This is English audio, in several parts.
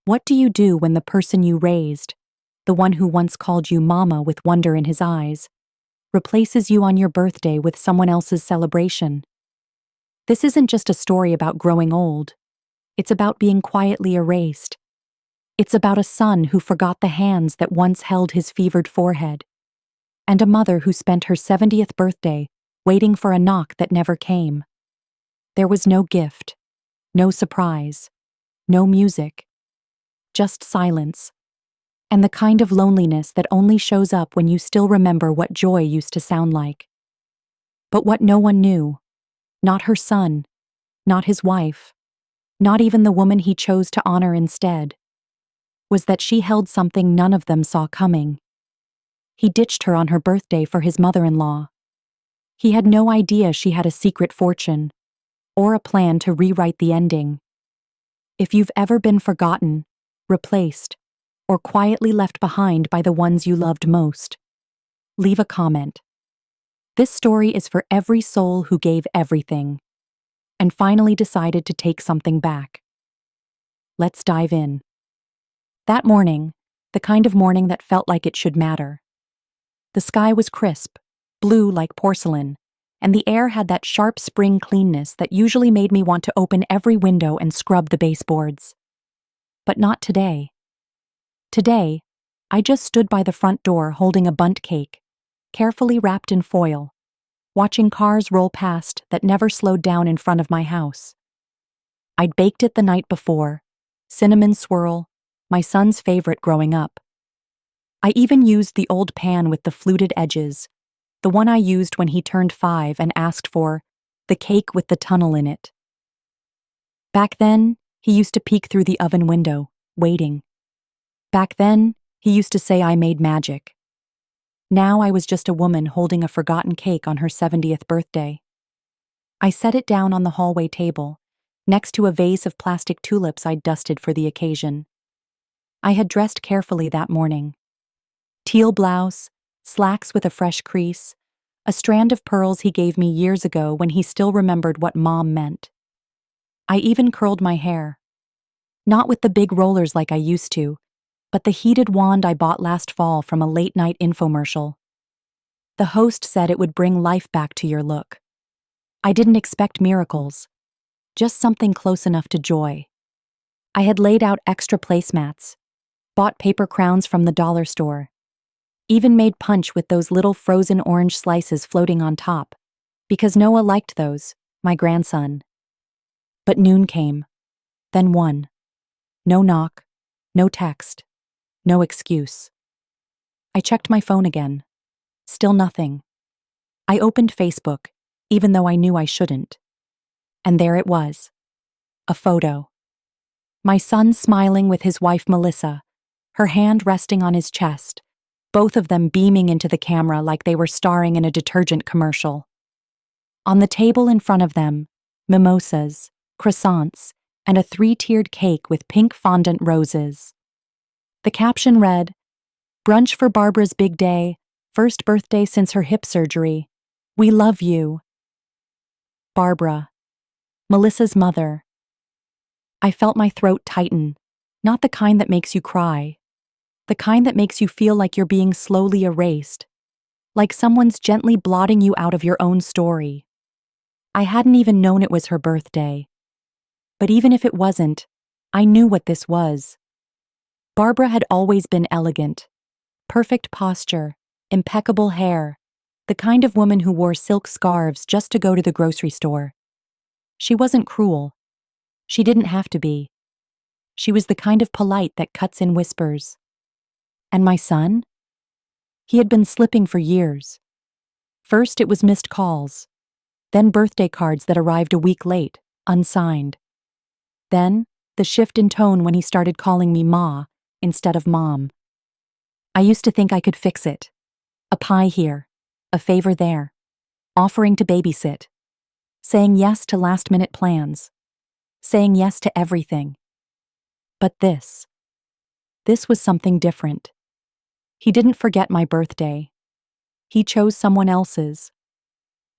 What do you do when the person you raised, the one who once called you mama with wonder in his eyes, replaces you on your birthday with someone else's celebration? This isn't just a story about growing old. It's about being quietly erased. It's about a son who forgot the hands that once held his fevered forehead, and a mother who spent her 70th birthday waiting for a knock that never came. There was no gift, no surprise, no music, just silence, and the kind of loneliness that only shows up when you still remember what joy used to sound like. But what no one knew, not her son, not his wife, not even the woman he chose to honor instead, was that she held something none of them saw coming. He ditched her on her birthday for his mother-in-law. He had no idea she had a secret fortune, or a plan to rewrite the ending. If you've ever been forgotten, replaced, or quietly left behind by the ones you loved most, leave a comment. This story is for every soul who gave everything, and finally decided to take something back. Let's dive in. That morning, the kind of morning that felt like it should matter. The sky was crisp, blue like porcelain, and the air had that sharp spring cleanness that usually made me want to open every window and scrub the baseboards. But not today. Today, I just stood by the front door holding a bundt cake, carefully wrapped in foil, watching cars roll past that never slowed down in front of my house. I'd baked it the night before, cinnamon swirl, my son's favorite growing up. I even used the old pan with the fluted edges, the one I used when he turned 5 and asked for the cake with the tunnel in it. Back then, he used to peek through the oven window, waiting. Back then, he used to say I made magic. Now I was just a woman holding a forgotten cake on her 70th birthday. I set it down on the hallway table, next to a vase of plastic tulips I'd dusted for the occasion. I had dressed carefully that morning. Teal blouse, slacks with a fresh crease, a strand of pearls he gave me years ago when he still remembered what mom meant. I even curled my hair. Not with the big rollers like I used to, but the heated wand I bought last fall from a late-night infomercial. The host said it would bring life back to your look. I didn't expect miracles, just something close enough to joy. I had laid out extra placemats, bought paper crowns from the dollar store, even made punch with those little frozen orange slices floating on top, because Noah liked those, my grandson. But noon came, then 1. No knock, no text, no excuse. I checked my phone again. Still nothing. I opened Facebook, even though I knew I shouldn't. And there it was. A photo. My son smiling with his wife Melissa, her hand resting on his chest, both of them beaming into the camera like they were starring in a detergent commercial. On the table in front of them, mimosas, croissants, and a 3-tiered cake with pink fondant roses. The caption read, "Brunch for Barbara's big day, first birthday since her hip surgery. We love you." Barbara, Melissa's mother. I felt my throat tighten, not the kind that makes you cry, the kind that makes you feel like you're being slowly erased, like someone's gently blotting you out of your own story. I hadn't even known it was her birthday. But even if it wasn't, I knew what this was. Barbara had always been elegant. Perfect posture, impeccable hair, the kind of woman who wore silk scarves just to go to the grocery store. She wasn't cruel. She didn't have to be. She was the kind of polite that cuts in whispers. And my son? He had been slipping for years. First it was missed calls, then birthday cards that arrived a week late, unsigned. Then the shift in tone when he started calling me Ma instead of Mom. I used to think I could fix it. A pie here, a favor there, offering to babysit, saying yes to last-minute plans, saying yes to everything. But this was something different. He didn't forget my birthday. He chose someone else's.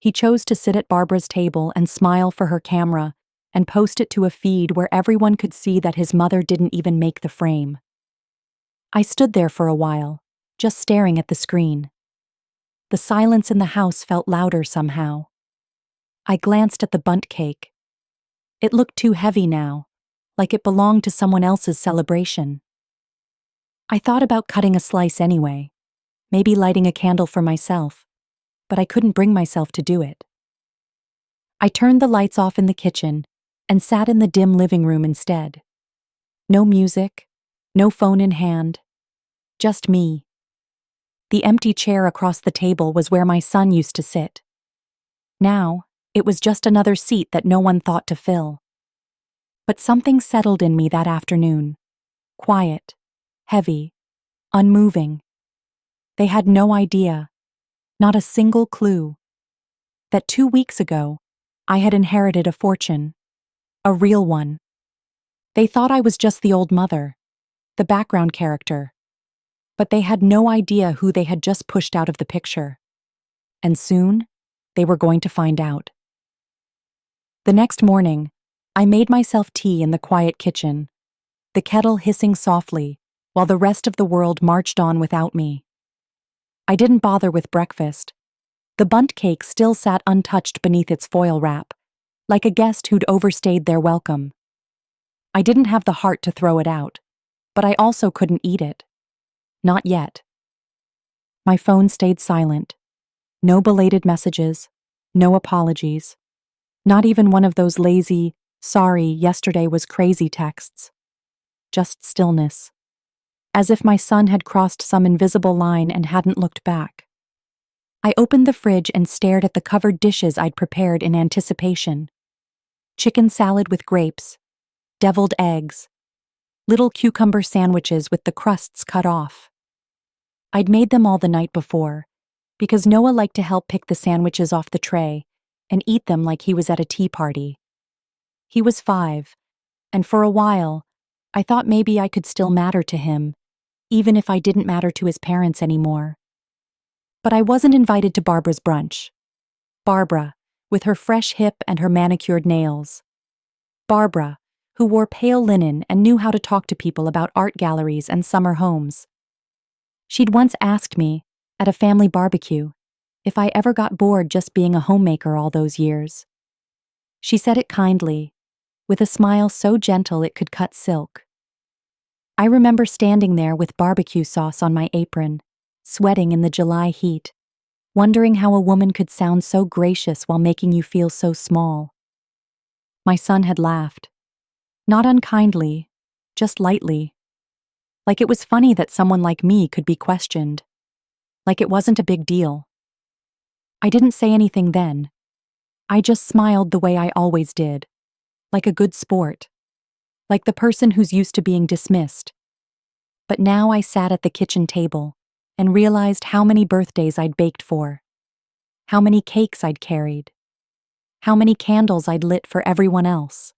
He chose to sit at Barbara's table and smile for her camera and post it to a feed where everyone could see that his mother didn't even make the frame. I stood there for a while, just staring at the screen. The silence in the house felt louder somehow. I glanced at the bundt cake. It looked too heavy now, like it belonged to someone else's celebration. I thought about cutting a slice anyway, maybe lighting a candle for myself, but I couldn't bring myself to do it. I turned the lights off in the kitchen and sat in the dim living room instead. No music, no phone in hand, just me. The empty chair across the table was where my son used to sit. Now, it was just another seat that no one thought to fill. But something settled in me that afternoon. Quiet, heavy, unmoving. They had no idea, not a single clue, that 2 weeks ago, I had inherited a fortune. A real one. They thought I was just the old mother, the background character. But they had no idea who they had just pushed out of the picture. And soon, they were going to find out. The next morning, I made myself tea in the quiet kitchen, the kettle hissing softly, while the rest of the world marched on without me. I didn't bother with breakfast. The bundt cake still sat untouched beneath its foil wrap, like a guest who'd overstayed their welcome. I didn't have the heart to throw it out, but I also couldn't eat it. Not yet. My phone stayed silent. No belated messages, no apologies. Not even one of those lazy, "sorry, yesterday was crazy" texts. Just stillness. As if my son had crossed some invisible line and hadn't looked back. I opened the fridge and stared at the covered dishes I'd prepared in anticipation. Chicken salad with grapes, deviled eggs, little cucumber sandwiches with the crusts cut off. I'd made them all the night before, because Noah liked to help pick the sandwiches off the tray and eat them like he was at a tea party. He was 5, and for a while, I thought maybe I could still matter to him, even if I didn't matter to his parents anymore. But I wasn't invited to Barbara's brunch. Barbara, with her fresh hip and her manicured nails. Barbara, who wore pale linen and knew how to talk to people about art galleries and summer homes. She'd once asked me, at a family barbecue, if I ever got bored just being a homemaker all those years. She said it kindly, with a smile so gentle it could cut silk. I remember standing there with barbecue sauce on my apron, sweating in the July heat, wondering how a woman could sound so gracious while making you feel so small. My son had laughed. Not unkindly, just lightly. Like it was funny that someone like me could be questioned. Like it wasn't a big deal. I didn't say anything then. I just smiled the way I always did. Like a good sport. Like the person who's used to being dismissed. But now I sat at the kitchen table and realized how many birthdays I'd baked for. How many cakes I'd carried. How many candles I'd lit for everyone else.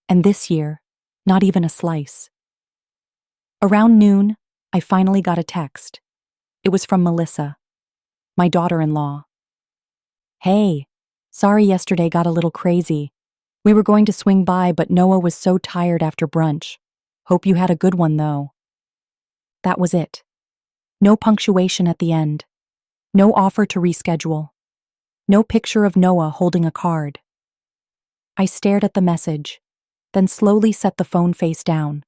And this year, not even a slice. Around noon, I finally got a text. It was from Melissa, my daughter-in-law. "Hey, sorry yesterday got a little crazy. We were going to swing by, but Noah was so tired after brunch. Hope you had a good one, though." That was it. No punctuation at the end. No offer to reschedule. No picture of Noah holding a card. I stared at the message, then slowly set the phone face down.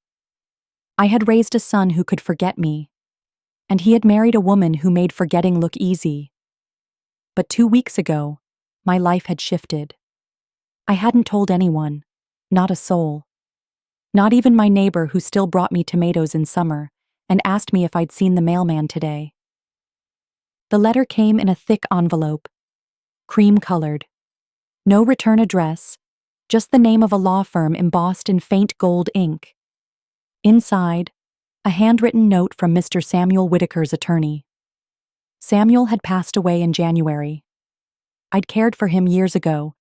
I had raised a son who could forget me, and he had married a woman who made forgetting look easy. But 2 weeks ago, my life had shifted. I hadn't told anyone, not a soul. Not even my neighbor who still brought me tomatoes in summer and asked me if I'd seen the mailman today. The letter came in a thick envelope, cream-colored. No return address, just the name of a law firm embossed in faint gold ink. Inside, a handwritten note from Mr. Samuel Whitaker's attorney. Samuel had passed away in January. I'd cared for him years ago,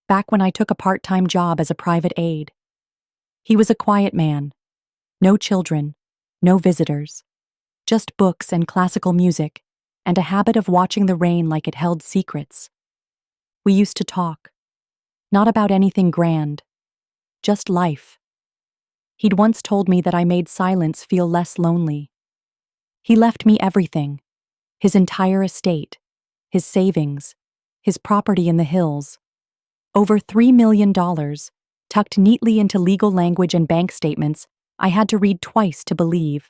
back when I took a part-time job as a private aide. He was a quiet man. No children, no visitors. Just books and classical music, and a habit of watching the rain like it held secrets. We used to talk. Not about anything grand, just life. He'd once told me that I made silence feel less lonely. He left me everything: his entire estate, his savings, his property in the hills. Over $3 million, tucked neatly into legal language and bank statements I had to read twice to believe.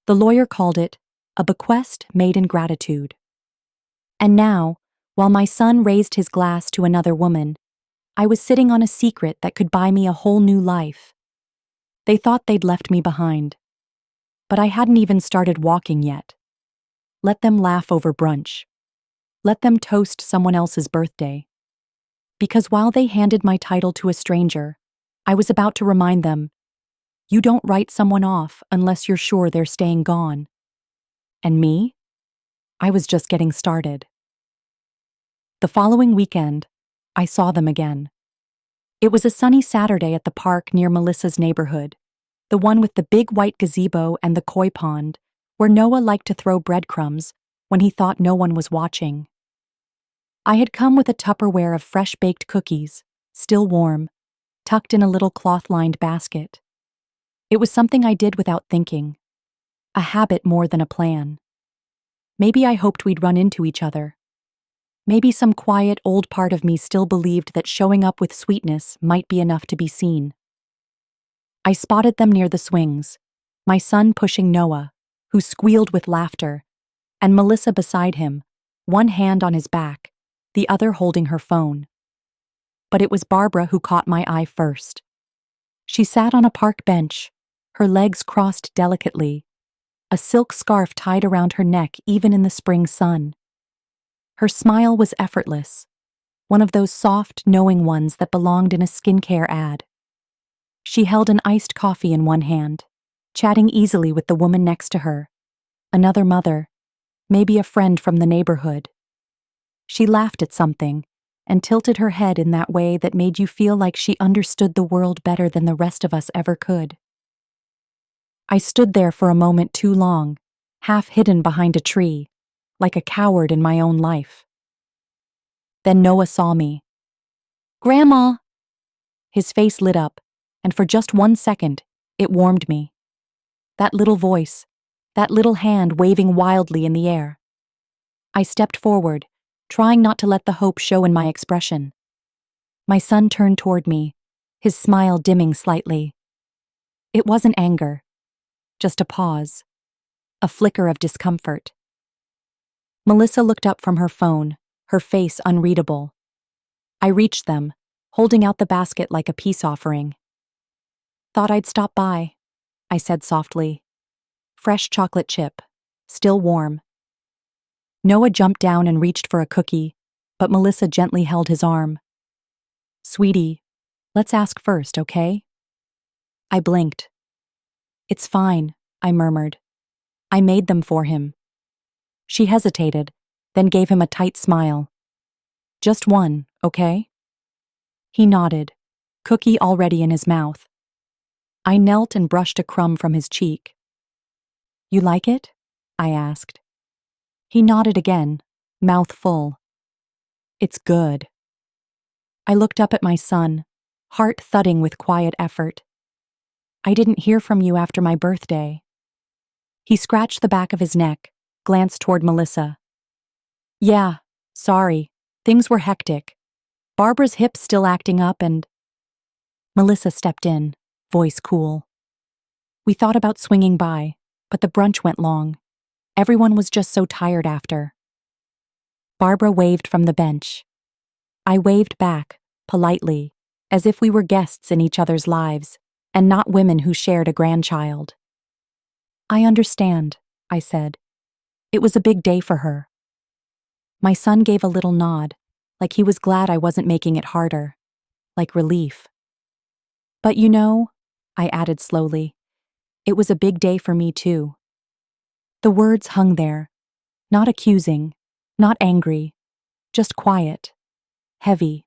The lawyer called it a bequest made in gratitude. And now, while my son raised his glass to another woman, I was sitting on a secret that could buy me a whole new life. They thought they'd left me behind. But I hadn't even started walking yet. Let them laugh over brunch. Let them toast someone else's birthday. Because while they handed my title to a stranger, I was about to remind them, you don't write someone off unless you're sure they're staying gone. And me? I was just getting started. The following weekend, I saw them again. It was a sunny Saturday at the park near Melissa's neighborhood, the one with the big white gazebo and the koi pond, where Noah liked to throw breadcrumbs when he thought no one was watching. I had come with a Tupperware of fresh-baked cookies, still warm, tucked in a little cloth-lined basket. It was something I did without thinking, a habit more than a plan. Maybe I hoped we'd run into each other. Maybe some quiet old part of me still believed that showing up with sweetness might be enough to be seen. I spotted them near the swings, my son pushing Noah, who squealed with laughter, and Melissa beside him, one hand on his back, the other holding her phone. But it was Barbara who caught my eye first. She sat on a park bench, her legs crossed delicately, a silk scarf tied around her neck even in the spring sun. Her smile was effortless, one of those soft, knowing ones that belonged in a skincare ad. She held an iced coffee in one hand, chatting easily with the woman next to her, another mother, maybe a friend from the neighborhood. She laughed at something and tilted her head in that way that made you feel like she understood the world better than the rest of us ever could. I stood there for a moment too long, half hidden behind a tree, like a coward in my own life. Then Noah saw me. "Grandma!" His face lit up, and for just 1 second, it warmed me. That little voice, that little hand waving wildly in the air. I stepped forward, trying not to let the hope show in my expression. My son turned toward me, his smile dimming slightly. It wasn't anger, just a pause, a flicker of discomfort. Melissa looked up from her phone, her face unreadable. I reached them, holding out the basket like a peace offering. "Thought I'd stop by," I said softly. Fresh chocolate chip, still warm. Noah jumped down and reached for a cookie, but Melissa gently held his arm. "Sweetie, let's ask first, okay?" I blinked. "It's fine," I murmured. "I made them for him." She hesitated, then gave him a tight smile. "Just one, okay?" He nodded, cookie already in his mouth. I knelt and brushed a crumb from his cheek. "You like it?" I asked. He nodded again, mouth full. "It's good." I looked up at my son, heart thudding with quiet effort. "I didn't hear from you after my birthday." He scratched the back of his neck, glanced toward Melissa. "Yeah, sorry, things were hectic. Barbara's hip's still acting up and—" Melissa stepped in, voice cool. "We thought about swinging by, but the brunch went long. Everyone was just so tired after." Barbara waved from the bench. I waved back, politely, as if we were guests in each other's lives, and not women who shared a grandchild. "I understand," I said. "It was a big day for her." My son gave a little nod, like he was glad I wasn't making it harder, like relief. "But you know," I added slowly, "it was a big day for me too." The words hung there, not accusing, not angry, just quiet, heavy.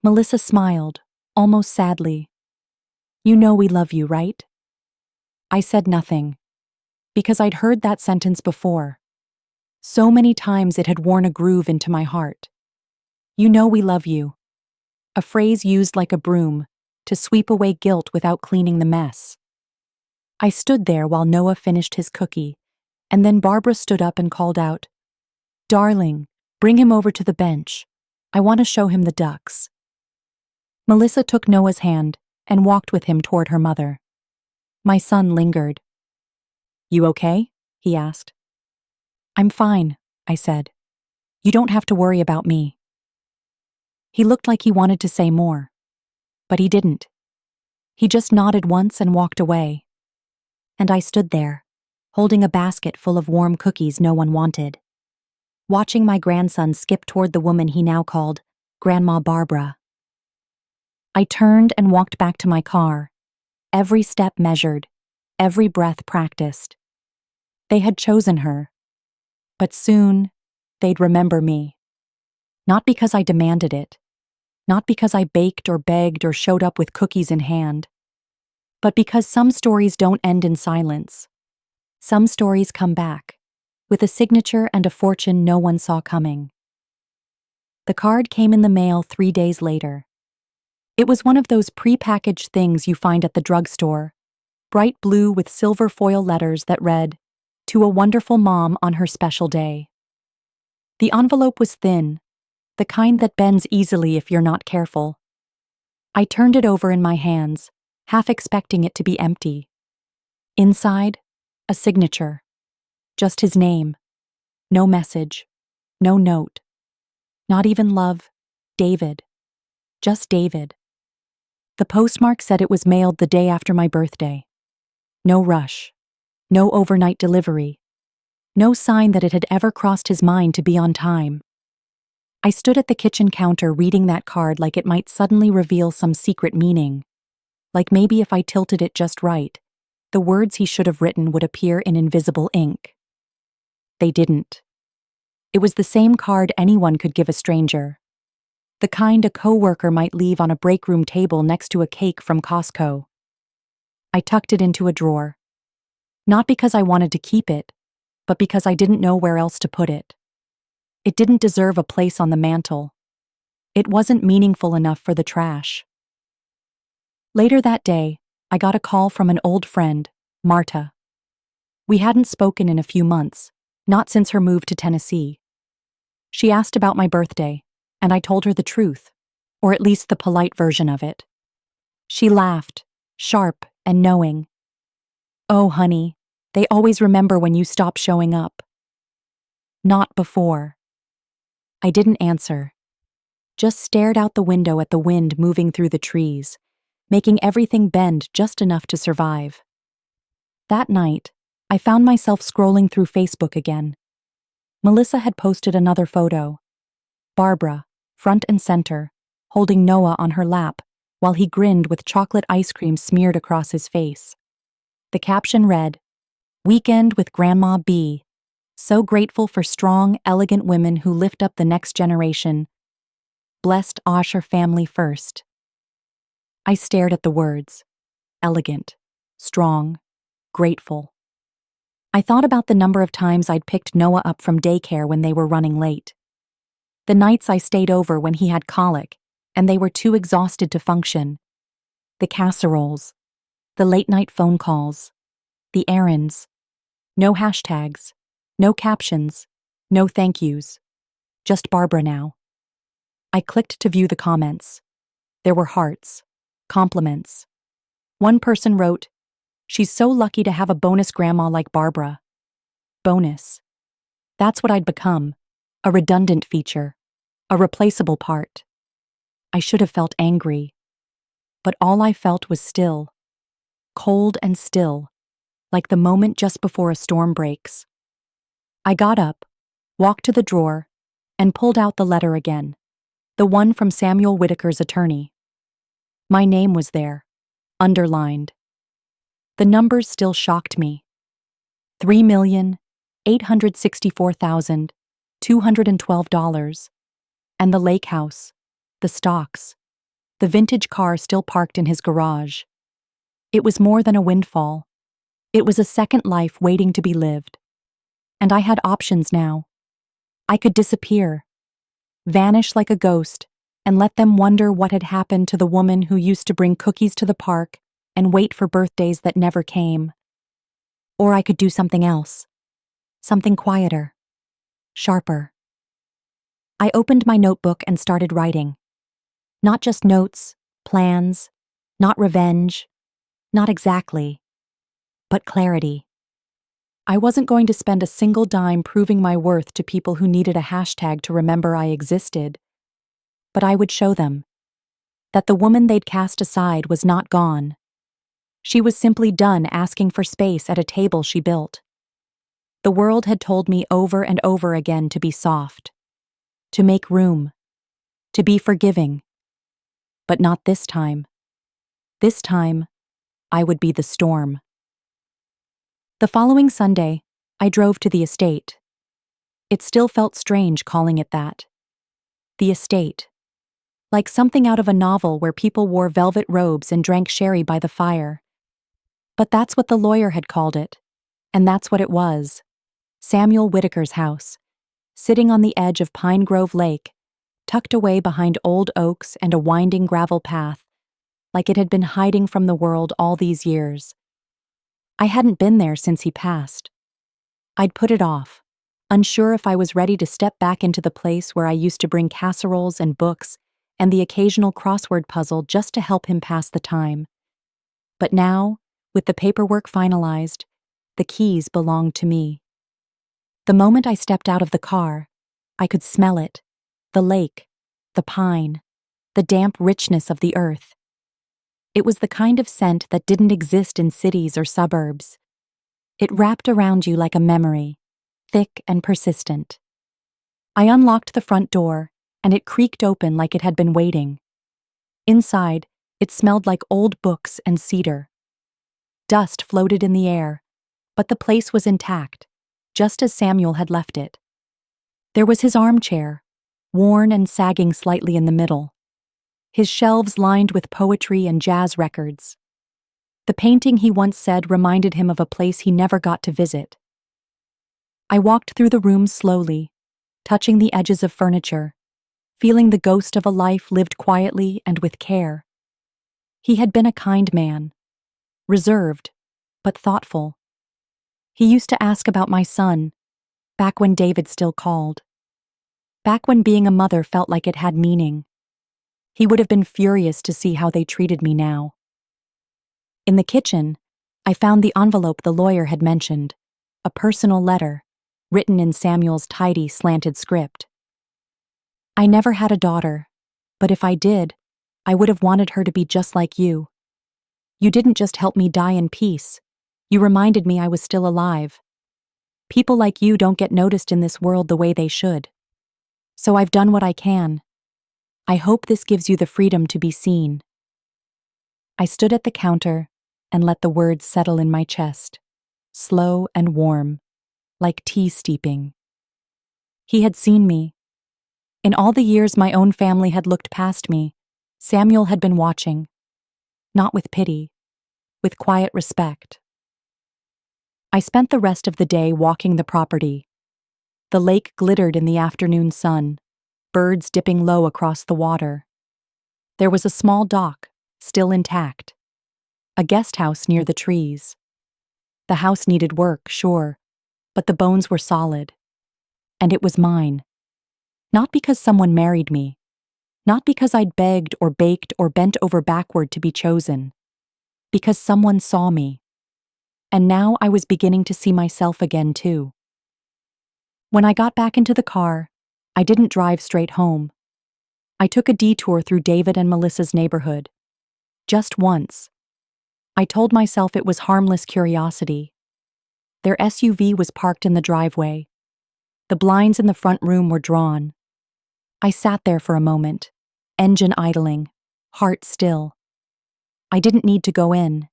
Melissa smiled, almost sadly. "You know we love you, right?" I said nothing, because I'd heard that sentence before. So many times it had worn a groove into my heart. "You know we love you." A phrase used like a broom, to sweep away guilt without cleaning the mess. I stood there while Noah finished his cookie, and then Barbara stood up and called out, "Darling, bring him over to the bench. I want to show him the ducks." Melissa took Noah's hand and walked with him toward her mother. My son lingered. "You okay?" he asked. "I'm fine," I said. "You don't have to worry about me." He looked like he wanted to say more, but he didn't. He just nodded once and walked away. And I stood there, holding a basket full of warm cookies no one wanted, watching my grandson skip toward the woman he now called Grandma Barbara. I turned and walked back to my car, every step measured, every breath practiced. They had chosen her, but soon they'd remember me. Not because I demanded it, not because I baked or begged or showed up with cookies in hand, but because some stories don't end in silence. Some stories come back, with a signature and a fortune no one saw coming. The card came in the mail 3 days later. It was one of those pre-packaged things you find at the drugstore, bright blue with silver foil letters that read, "To a wonderful mom on her special day." The envelope was thin, the kind that bends easily if you're not careful. I turned it over in my hands, half expecting it to be empty. Inside, a signature. Just his name. No message. No note. Not even love. David. Just David. The postmark said it was mailed the day after my birthday. No rush. No overnight delivery. No sign that it had ever crossed his mind to be on time. I stood at the kitchen counter reading that card like it might suddenly reveal some secret meaning. Like maybe if I tilted it just right, the words he should have written would appear in invisible ink. They didn't. It was the same card anyone could give a stranger. The kind a coworker might leave on a break room table next to a cake from Costco. I tucked it into a drawer. Not because I wanted to keep it, but because I didn't know where else to put it. It didn't deserve a place on the mantle. It wasn't meaningful enough for the trash. Later that day, I got a call from an old friend, Marta. We hadn't spoken in a few months, not since her move to Tennessee. She asked about my birthday, and I told her the truth, or at least the polite version of it. She laughed, sharp and knowing. "Oh, honey, they always remember when you stop showing up." Not before. I didn't answer, just stared out the window at the wind moving through the trees, making everything bend just enough to survive. That night, I found myself scrolling through Facebook again. Melissa had posted another photo. Barbara, front and center, holding Noah on her lap while he grinned with chocolate ice cream smeared across his face. The caption read, "Weekend with Grandma B. So grateful for strong, elegant women who lift up the next generation. Blessed Osher family first." I stared at the words. Elegant, strong, grateful. I thought about the number of times I'd picked Noah up from daycare when they were running late. The nights I stayed over when he had colic and they were too exhausted to function. The casseroles, the late-night phone calls, the errands. No hashtags, no captions, no thank yous. Just Barbara now. I clicked to view the comments. There were hearts, compliments. One person wrote, "She's so lucky to have a bonus grandma like Barbara." Bonus. That's what I'd become, a redundant feature, a replaceable part. I should have felt angry, but all I felt was still, cold and still, like the moment just before a storm breaks. I got up, walked to the drawer, and pulled out the letter again, the one from Samuel Whitaker's attorney. My name was there, underlined. The numbers still shocked me. $3,864,212, and the lake house, the stocks, the vintage car still parked in his garage. It was more than a windfall. It was a second life waiting to be lived. And I had options now. I could disappear, vanish like a ghost, and let them wonder what had happened to the woman who used to bring cookies to the park and wait for birthdays that never came. Or I could do something else. Something quieter. Sharper. I opened my notebook and started writing. Not just notes, plans, not revenge, not exactly, but clarity. I wasn't going to spend a single dime proving my worth to people who needed a hashtag to remember I existed, but I would show them that the woman they'd cast aside was not gone. She was simply done asking for space at a table she built. The world had told me over and over again to be soft, to make room, to be forgiving. But not this time. This time, I would be the storm. The following Sunday, I drove to the estate. It still felt strange calling it that. The estate. Like something out of a novel where people wore velvet robes and drank sherry by the fire. But that's what the lawyer had called it. And that's what it was. Samuel Whitaker's house, sitting on the edge of Pine Grove Lake, tucked away behind old oaks and a winding gravel path, like it had been hiding from the world all these years. I hadn't been there since he passed. I'd put it off, unsure if I was ready to step back into the place where I used to bring casseroles and books and the occasional crossword puzzle just to help him pass the time. But now, with the paperwork finalized, the keys belonged to me. The moment I stepped out of the car, I could smell it, the lake, the pine, the damp richness of the earth. It was the kind of scent that didn't exist in cities or suburbs. It wrapped around you like a memory, thick and persistent. I unlocked the front door, and it creaked open like it had been waiting. Inside, it smelled like old books and cedar. Dust floated in the air, but the place was intact, just as Samuel had left it. There was his armchair, worn and sagging slightly in the middle. His shelves lined with poetry and jazz records. The painting he once said reminded him of a place he never got to visit. I walked through the room slowly, touching the edges of furniture, feeling the ghost of a life lived quietly and with care. He had been a kind man, reserved, but thoughtful. He used to ask about my son, back when David still called. Back when being a mother felt like it had meaning. He would have been furious to see how they treated me now. In the kitchen, I found the envelope the lawyer had mentioned, a personal letter, written in Samuel's tidy, slanted script. I never had a daughter, but if I did, I would have wanted her to be just like you. You didn't just help me die in peace, you reminded me I was still alive. People like you don't get noticed in this world the way they should. So I've done what I can. I hope this gives you the freedom to be seen. I stood at the counter and let the words settle in my chest, slow and warm, like tea steeping. He had seen me. In all the years my own family had looked past me, Samuel had been watching, not with pity, with quiet respect. I spent the rest of the day walking the property. The lake glittered in the afternoon sun, birds dipping low across the water. There was a small dock, still intact. A guest house near the trees. The house needed work, sure, but the bones were solid. And it was mine. Not because someone married me. Not because I'd begged or baked or bent over backward to be chosen. Because someone saw me. And now I was beginning to see myself again, too. When I got back into the car, I didn't drive straight home. I took a detour through David and Melissa's neighborhood. Just once. I told myself it was harmless curiosity. Their SUV was parked in the driveway. The blinds in the front room were drawn. I sat there for a moment, engine idling, heart still. I didn't need to go in.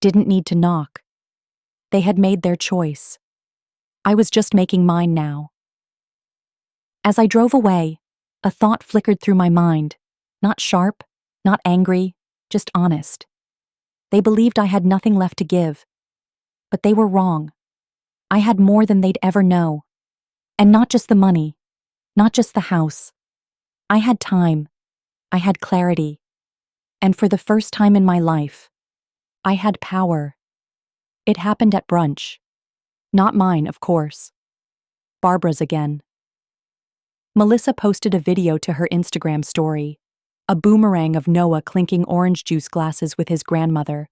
Didn't need to knock. They had made their choice. I was just making mine now. As I drove away, a thought flickered through my mind, not sharp, not angry, just honest. They believed I had nothing left to give. But they were wrong. I had more than they'd ever know. And not just the money, not just the house. I had time, I had clarity. And for the first time in my life, I had power. It happened at brunch. Not mine, of course. Barbara's again. Melissa posted a video to her Instagram story, a boomerang of Noah clinking orange juice glasses with his grandmother,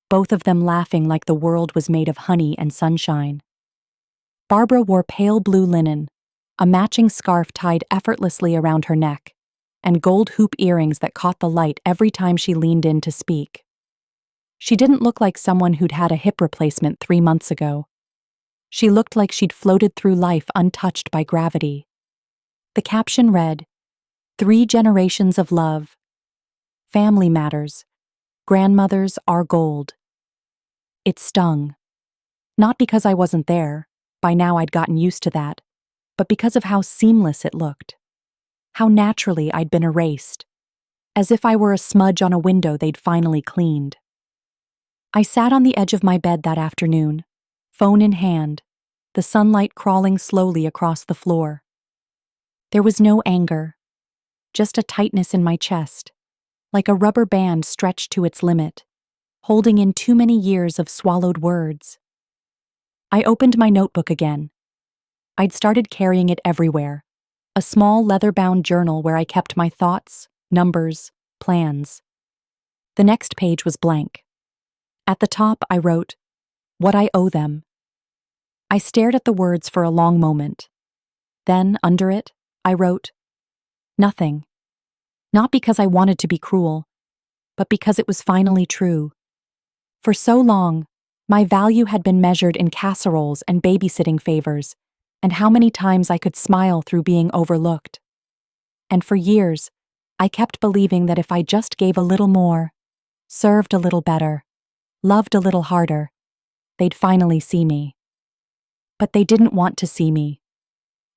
both of them laughing like the world was made of honey and sunshine. Barbara wore pale blue linen, a matching scarf tied effortlessly around her neck, and gold hoop earrings that caught the light every time she leaned in to speak. She didn't look like someone who'd had a hip replacement 3 months ago. She looked like she'd floated through life untouched by gravity. The caption read, "3 generations of love. Family matters. Grandmothers are gold." It stung. Not because I wasn't there, by now I'd gotten used to that, but because of how seamless it looked. How naturally I'd been erased. As if I were a smudge on a window they'd finally cleaned. I sat on the edge of my bed that afternoon, phone in hand, the sunlight crawling slowly across the floor. There was no anger, just a tightness in my chest, like a rubber band stretched to its limit, holding in too many years of swallowed words. I opened my notebook again. I'd started carrying it everywhere, a small leather-bound journal where I kept my thoughts, numbers, plans. The next page was blank. At the top, I wrote, "What I owe them." I stared at the words for a long moment. Then, under it, I wrote, "Nothing." Not because I wanted to be cruel, but because it was finally true. For so long, my value had been measured in casseroles and babysitting favors, and how many times I could smile through being overlooked. And for years, I kept believing that if I just gave a little more, served a little better, loved a little harder, they'd finally see me. But they didn't want to see me.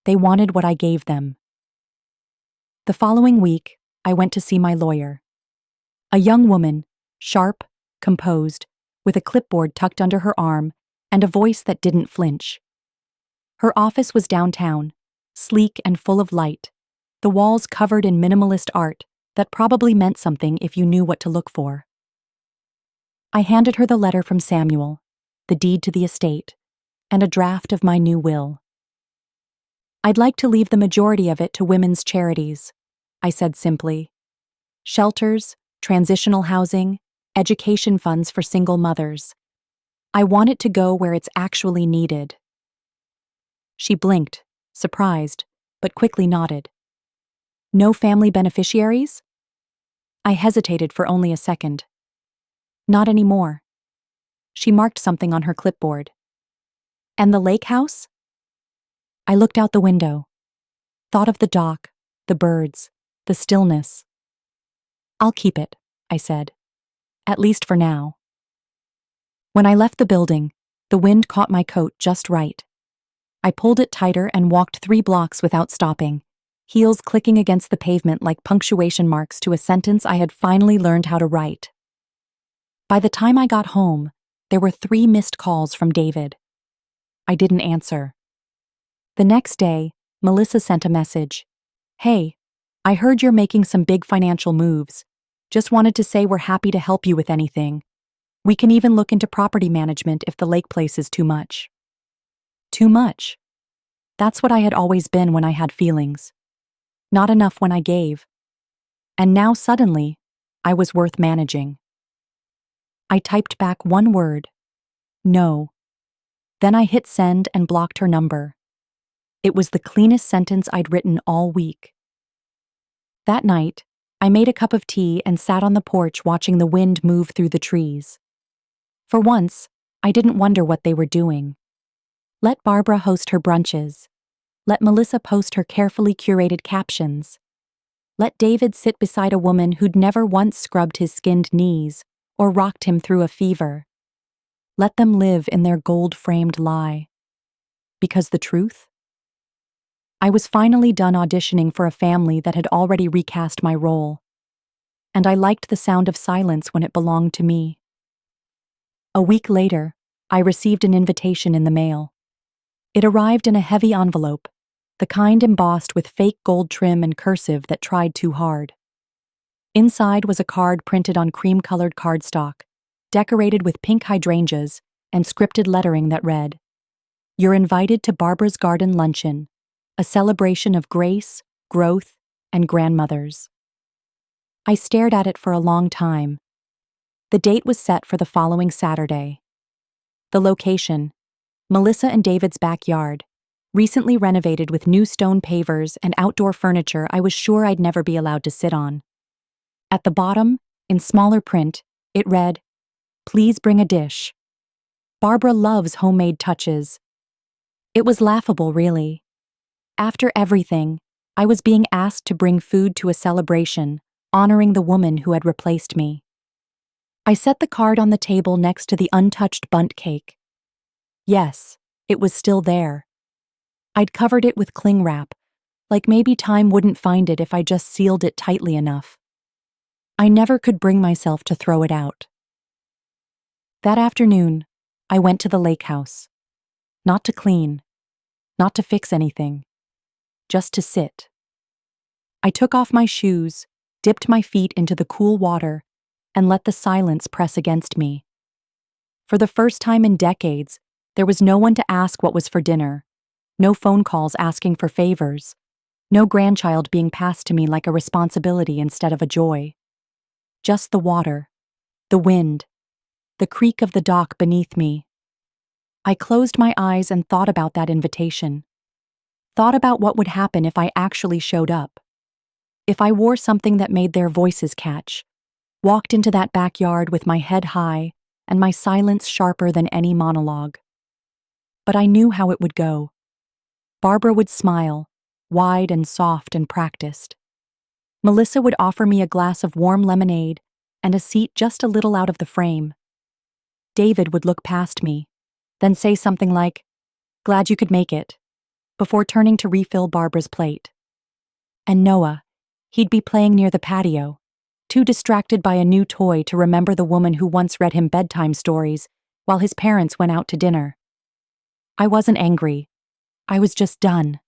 They wanted what I gave them. The following week, I went to see my lawyer. A young woman, sharp, composed, with a clipboard tucked under her arm and a voice that didn't flinch. Her office was downtown, sleek and full of light, the walls covered in minimalist art that probably meant something if you knew what to look for. I handed her the letter from Samuel, the deed to the estate, and a draft of my new will. "I'd like to leave the majority of it to women's charities," I said simply. "Shelters, transitional housing, education funds for single mothers. I want it to go where it's actually needed." She blinked, surprised, but quickly nodded. "No family beneficiaries?" I hesitated for only a second. "Not anymore." She marked something on her clipboard. "And the lake house?" I looked out the window, thought of the dock, the birds, the stillness. "I'll keep it," I said. "At least for now." When I left the building, the wind caught my coat just right. I pulled it tighter and walked 3 blocks without stopping, heels clicking against the pavement like punctuation marks to a sentence I had finally learned how to write. By the time I got home, there were 3 missed calls from David. I didn't answer. The next day, Melissa sent a message. "Hey, I heard you're making some big financial moves. Just wanted to say we're happy to help you with anything. We can even look into property management if the lake place is too much." Too much. That's what I had always been when I had feelings. Not enough when I gave. And now suddenly, I was worth managing. I typed back 1 word. No. Then I hit send and blocked her number. It was the cleanest sentence I'd written all week. That night, I made a cup of tea and sat on the porch watching the wind move through the trees. For once, I didn't wonder what they were doing. Let Barbara host her brunches. Let Melissa post her carefully curated captions. Let David sit beside a woman who'd never once scrubbed his skinned knees or rocked him through a fever. Let them live in their gold-framed lie. Because the truth? I was finally done auditioning for a family that had already recast my role. And I liked the sound of silence when it belonged to me. A week later, I received an invitation in the mail. It arrived in a heavy envelope, the kind embossed with fake gold trim and cursive that tried too hard. Inside was a card printed on cream-colored cardstock, decorated with pink hydrangeas and scripted lettering that read, "You're invited to Barbara's Garden Luncheon, a celebration of grace, growth, and grandmothers." I stared at it for a long time. The date was set for the following Saturday. The location, Melissa and David's backyard, recently renovated with new stone pavers and outdoor furniture I was sure I'd never be allowed to sit on. At the bottom, in smaller print, it read, "Please bring a dish. Barbara loves homemade touches." It was laughable, really. After everything, I was being asked to bring food to a celebration, honoring the woman who had replaced me. I set the card on the table next to the untouched bundt cake. Yes, it was still there. I'd covered it with cling wrap, like maybe time wouldn't find it if I just sealed it tightly enough. I never could bring myself to throw it out. That afternoon, I went to the lake house. Not to clean, not to fix anything, just to sit. I took off my shoes, dipped my feet into the cool water, and let the silence press against me. For the first time in decades, there was no one to ask what was for dinner, no phone calls asking for favors, no grandchild being passed to me like a responsibility instead of a joy. Just the water, the wind, the creak of the dock beneath me. I closed my eyes and thought about that invitation. Thought about what would happen if I actually showed up. If I wore something that made their voices catch, walked into that backyard with my head high and my silence sharper than any monologue. But I knew how it would go. Barbara would smile, wide and soft and practiced. Melissa would offer me a glass of warm lemonade and a seat just a little out of the frame. David would look past me, then say something like, "Glad you could make it," before turning to refill Barbara's plate. And Noah, he'd be playing near the patio, too distracted by a new toy to remember the woman who once read him bedtime stories while his parents went out to dinner. I wasn't angry. I was just done.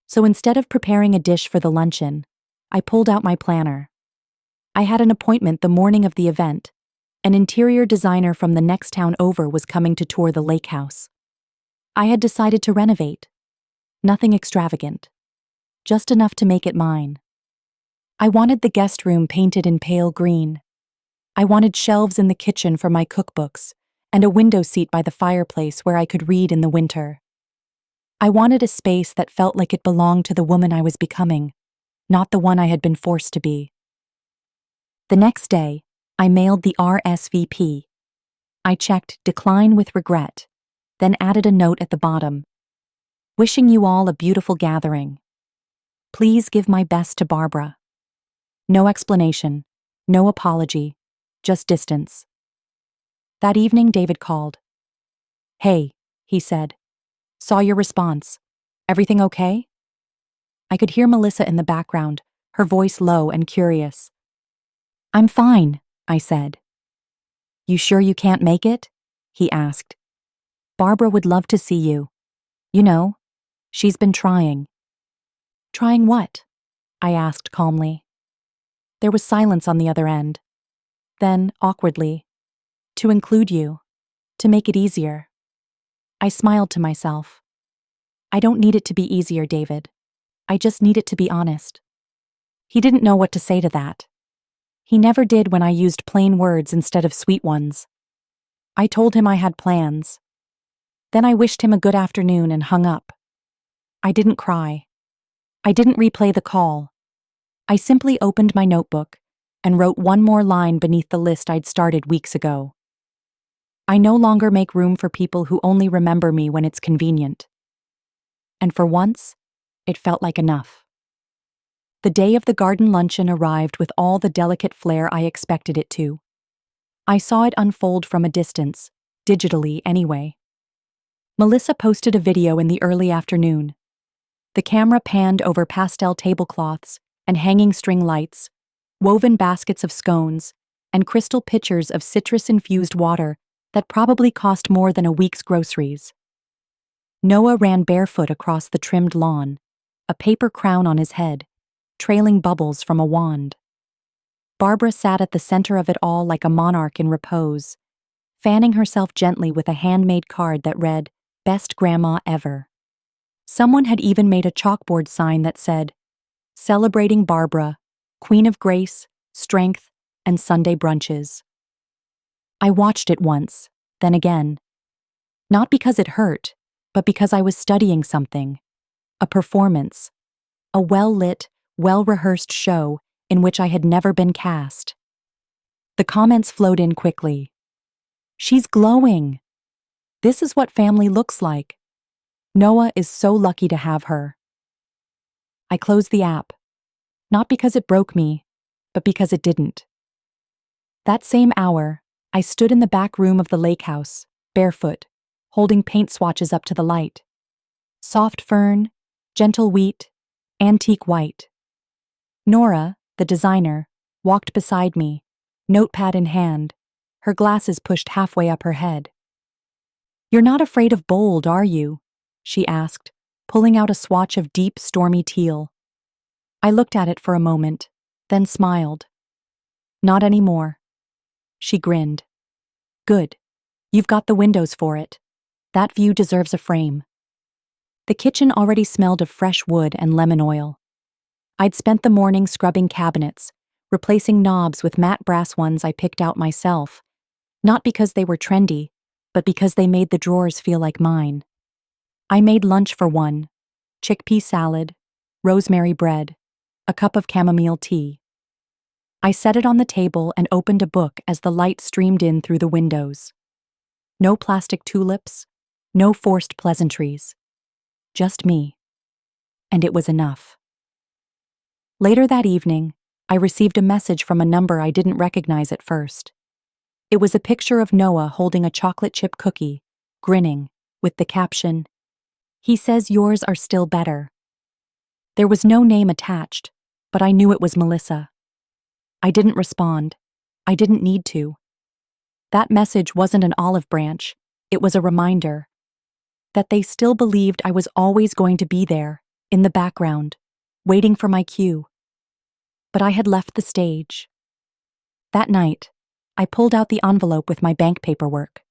So instead of preparing a dish for the luncheon, I pulled out my planner. I had an appointment the morning of the event. An interior designer from the next town over was coming to tour the lake house. I had decided to renovate. Nothing extravagant. Just enough to make it mine. I wanted the guest room painted in pale green. I wanted shelves in the kitchen for my cookbooks and a window seat by the fireplace where I could read in the winter. I wanted a space that felt like it belonged to the woman I was becoming, not the one I had been forced to be. The next day, I mailed the RSVP. I checked "Decline with regret," then added a note at the bottom. "Wishing you all a beautiful gathering. Please give my best to Barbara." No explanation, no apology, just distance. That evening, David called. "Hey," he said. "Saw your response. Everything okay?" I could hear Melissa in the background, her voice low and curious. "I'm fine," I said. "You sure you can't make it?" he asked. "Barbara would love to see you. You know, she's been trying." "Trying what?" I asked calmly. There was silence on the other end. Then, awkwardly, "To include you. To make it easier." I smiled to myself. "I don't need it to be easier, David. I just need it to be honest." He didn't know what to say to that. He never did when I used plain words instead of sweet ones. I told him I had plans. Then I wished him a good afternoon and hung up. I didn't cry. I didn't replay the call. I simply opened my notebook and wrote one more line beneath the list I'd started weeks ago. I no longer make room for people who only remember me when it's convenient. And for once, it felt like enough. The day of the garden luncheon arrived with all the delicate flair I expected it to. I saw it unfold from a distance, digitally anyway. Melissa posted a video in the early afternoon. The camera panned over pastel tablecloths and hanging string lights, woven baskets of scones, and crystal pitchers of citrus-infused water that probably cost more than a week's groceries. Noah ran barefoot across the trimmed lawn, a paper crown on his head, trailing bubbles from a wand. Barbara sat at the center of it all like a monarch in repose, fanning herself gently with a handmade card that read, "Best Grandma Ever." Someone had even made a chalkboard sign that said, "Celebrating Barbara, Queen of Grace, Strength, and Sunday Brunches." I watched it once, then again. Not because it hurt, but because I was studying something. A performance. A well-lit, well-rehearsed show in which I had never been cast. The comments flowed in quickly. "She's glowing. This is what family looks like. Noah is so lucky to have her." I closed the app, not because it broke me, but because it didn't. That same hour, I stood in the back room of the lake house, barefoot, holding paint swatches up to the light. Soft fern, gentle wheat, antique white. Nora, the designer, walked beside me, notepad in hand, her glasses pushed halfway up her head. "You're not afraid of bold, are you?" she asked, pulling out a swatch of deep, stormy teal. I looked at it for a moment, then smiled. "Not anymore." She grinned. "Good. You've got the windows for it. That view deserves a frame." The kitchen already smelled of fresh wood and lemon oil. I'd spent the morning scrubbing cabinets, replacing knobs with matte brass ones I picked out myself, not because they were trendy, but because they made the drawers feel like mine. I made lunch for one: chickpea salad, rosemary bread, a cup of chamomile tea. I set it on the table and opened a book as the light streamed in through the windows. No plastic tulips, no forced pleasantries. Just me. And it was enough. Later that evening, I received a message from a number I didn't recognize at first. It was a picture of Noah holding a chocolate chip cookie, grinning, with the caption, "He says yours are still better." There was no name attached, but I knew it was Melissa. I didn't respond. I didn't need to. That message wasn't an olive branch, it was a reminder that they still believed I was always going to be there, in the background, waiting for my cue. But I had left the stage. That night, I pulled out the envelope with my bank paperwork.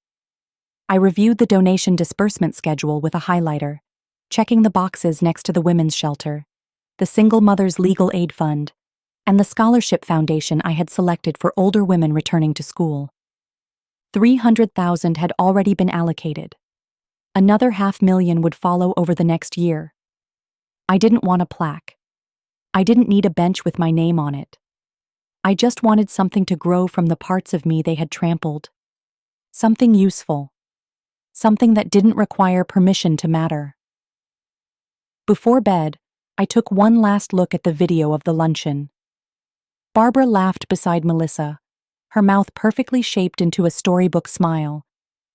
I reviewed the donation disbursement schedule with a highlighter, checking the boxes next to the women's shelter, the single mother's legal aid fund, and the scholarship foundation I had selected for older women returning to school. 300,000 had already been allocated. Another 500,000 would follow over the next year. I didn't want a plaque. I didn't need a bench with my name on it. I just wanted something to grow from the parts of me they had trampled. Something useful. Something that didn't require permission to matter. Before bed, I took one last look at the video of the luncheon. Barbara laughed beside Melissa, her mouth perfectly shaped into a storybook smile.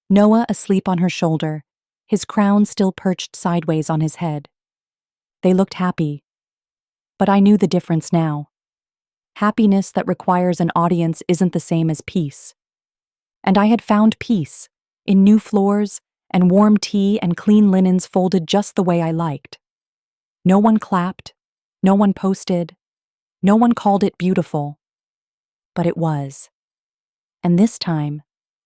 Noah asleep on her shoulder, his crown still perched sideways on his head. They looked happy. But I knew the difference now. Happiness that requires an audience isn't the same as peace. And I had found peace, in new floors and warm tea and clean linens folded just the way I liked. No one clapped, no one posted, no one called it beautiful. But it was. And this time,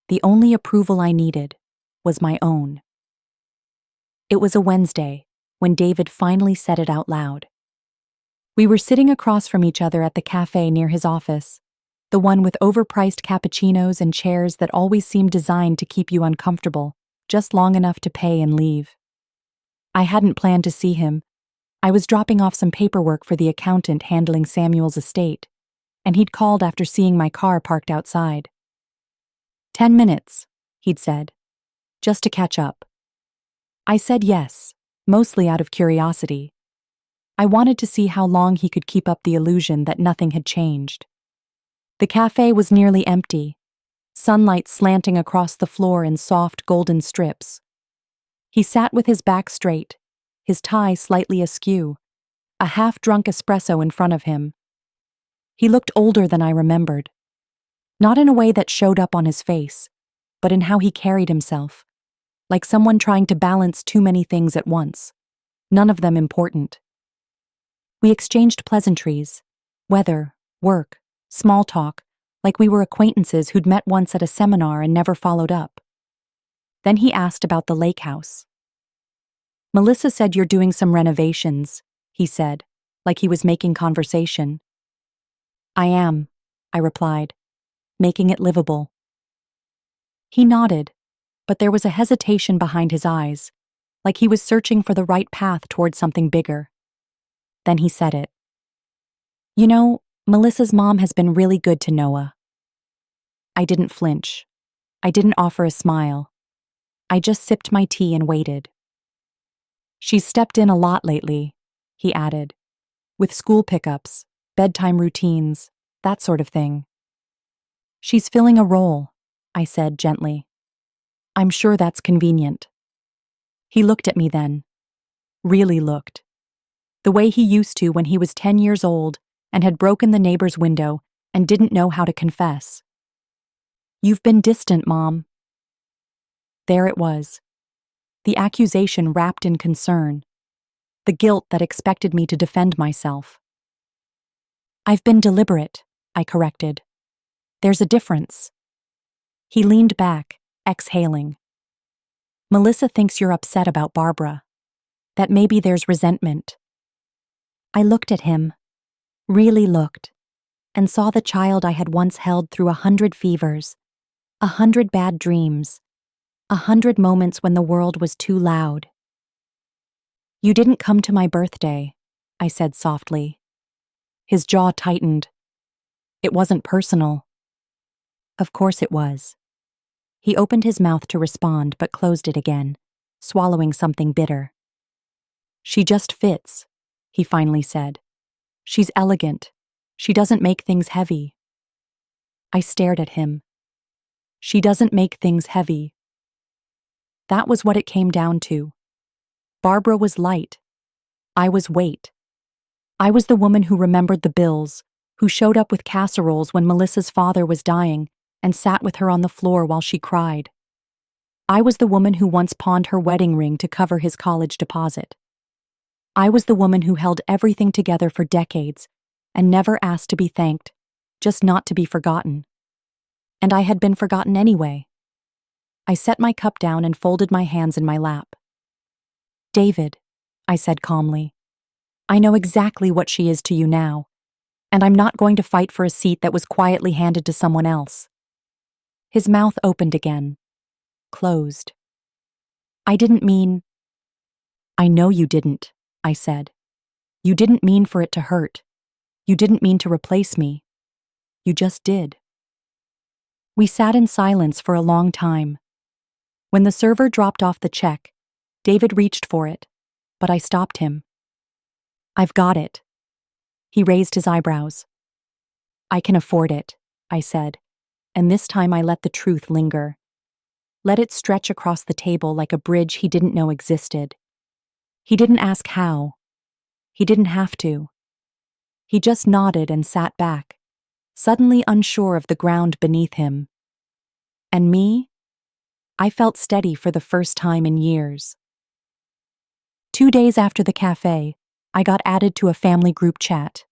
the only approval I needed was my own. It was a Wednesday when David finally said it out loud. We were sitting across from each other at the cafe near his office, the one with overpriced cappuccinos and chairs that always seemed designed to keep you uncomfortable, just long enough to pay and leave. I hadn't planned to see him. I was dropping off some paperwork for the accountant handling Samuel's estate, and he'd called after seeing my car parked outside. 10 minutes, he'd said, just to catch up. I said yes, mostly out of curiosity. I wanted to see how long he could keep up the illusion that nothing had changed. The cafe was nearly empty, sunlight slanting across the floor in soft golden strips. He sat with his back straight, his tie slightly askew, a half-drunk espresso in front of him. He looked older than I remembered, not in a way that showed up on his face, but in how he carried himself, like someone trying to balance too many things at once, none of them important. We exchanged pleasantries, weather, work, Small talk, like we were acquaintances who'd met once at a seminar and never followed up. Then he asked about the lake house. Melissa said you're doing some renovations, he said, like he was making conversation. I am, I replied, making it livable. He nodded, but there was a hesitation behind his eyes, like he was searching for the right path towards something bigger. Then he said it. You know, Melissa's mom has been really good to Noah. I didn't flinch. I didn't offer a smile. I just sipped my tea and waited. She's stepped in a lot lately, he added, with school pickups, bedtime routines, that sort of thing. She's filling a role, I said gently. I'm sure that's convenient. He looked at me then. Really looked. The way he used to when he was 10 years old and had broken the neighbor's window and didn't know how to confess. You've been distant, Mom. There it was. The accusation wrapped in concern. The guilt that expected me to defend myself. I've been deliberate, I corrected. There's a difference. He leaned back, exhaling. Melissa thinks you're upset about Barbara. That maybe there's resentment. I looked at him, really looked, and saw the child I had once held through 100 fevers, 100 bad dreams, 100 moments when the world was too loud. You didn't come to my birthday, I said softly. His jaw tightened. It wasn't personal. Of course it was. He opened his mouth to respond but closed it again, swallowing something bitter. She just fits, he finally said. She's elegant. She doesn't make things heavy. I stared at him. She doesn't make things heavy. That was what it came down to. Barbara was light. I was weight. I was the woman who remembered the bills, who showed up with casseroles when Melissa's father was dying and sat with her on the floor while she cried. I was the woman who once pawned her wedding ring to cover his college deposit. I was the woman who held everything together for decades and never asked to be thanked, just not to be forgotten. And I had been forgotten anyway. I set my cup down and folded my hands in my lap. David, I said calmly, I know exactly what she is to you now, and I'm not going to fight for a seat that was quietly handed to someone else. His mouth opened again, closed. I didn't mean... I know you didn't, I said. You didn't mean for it to hurt. You didn't mean to replace me. You just did. We sat in silence for a long time. When the server dropped off the check, David reached for it, but I stopped him. I've got it. He raised his eyebrows. I can afford it, I said, and this time I let the truth linger. Let it stretch across the table like a bridge he didn't know existed. He didn't ask how. He didn't have to. He just nodded and sat back, suddenly unsure of the ground beneath him. And me? I felt steady for the first time in years. 2 days after the cafe, I got added to a family group chat.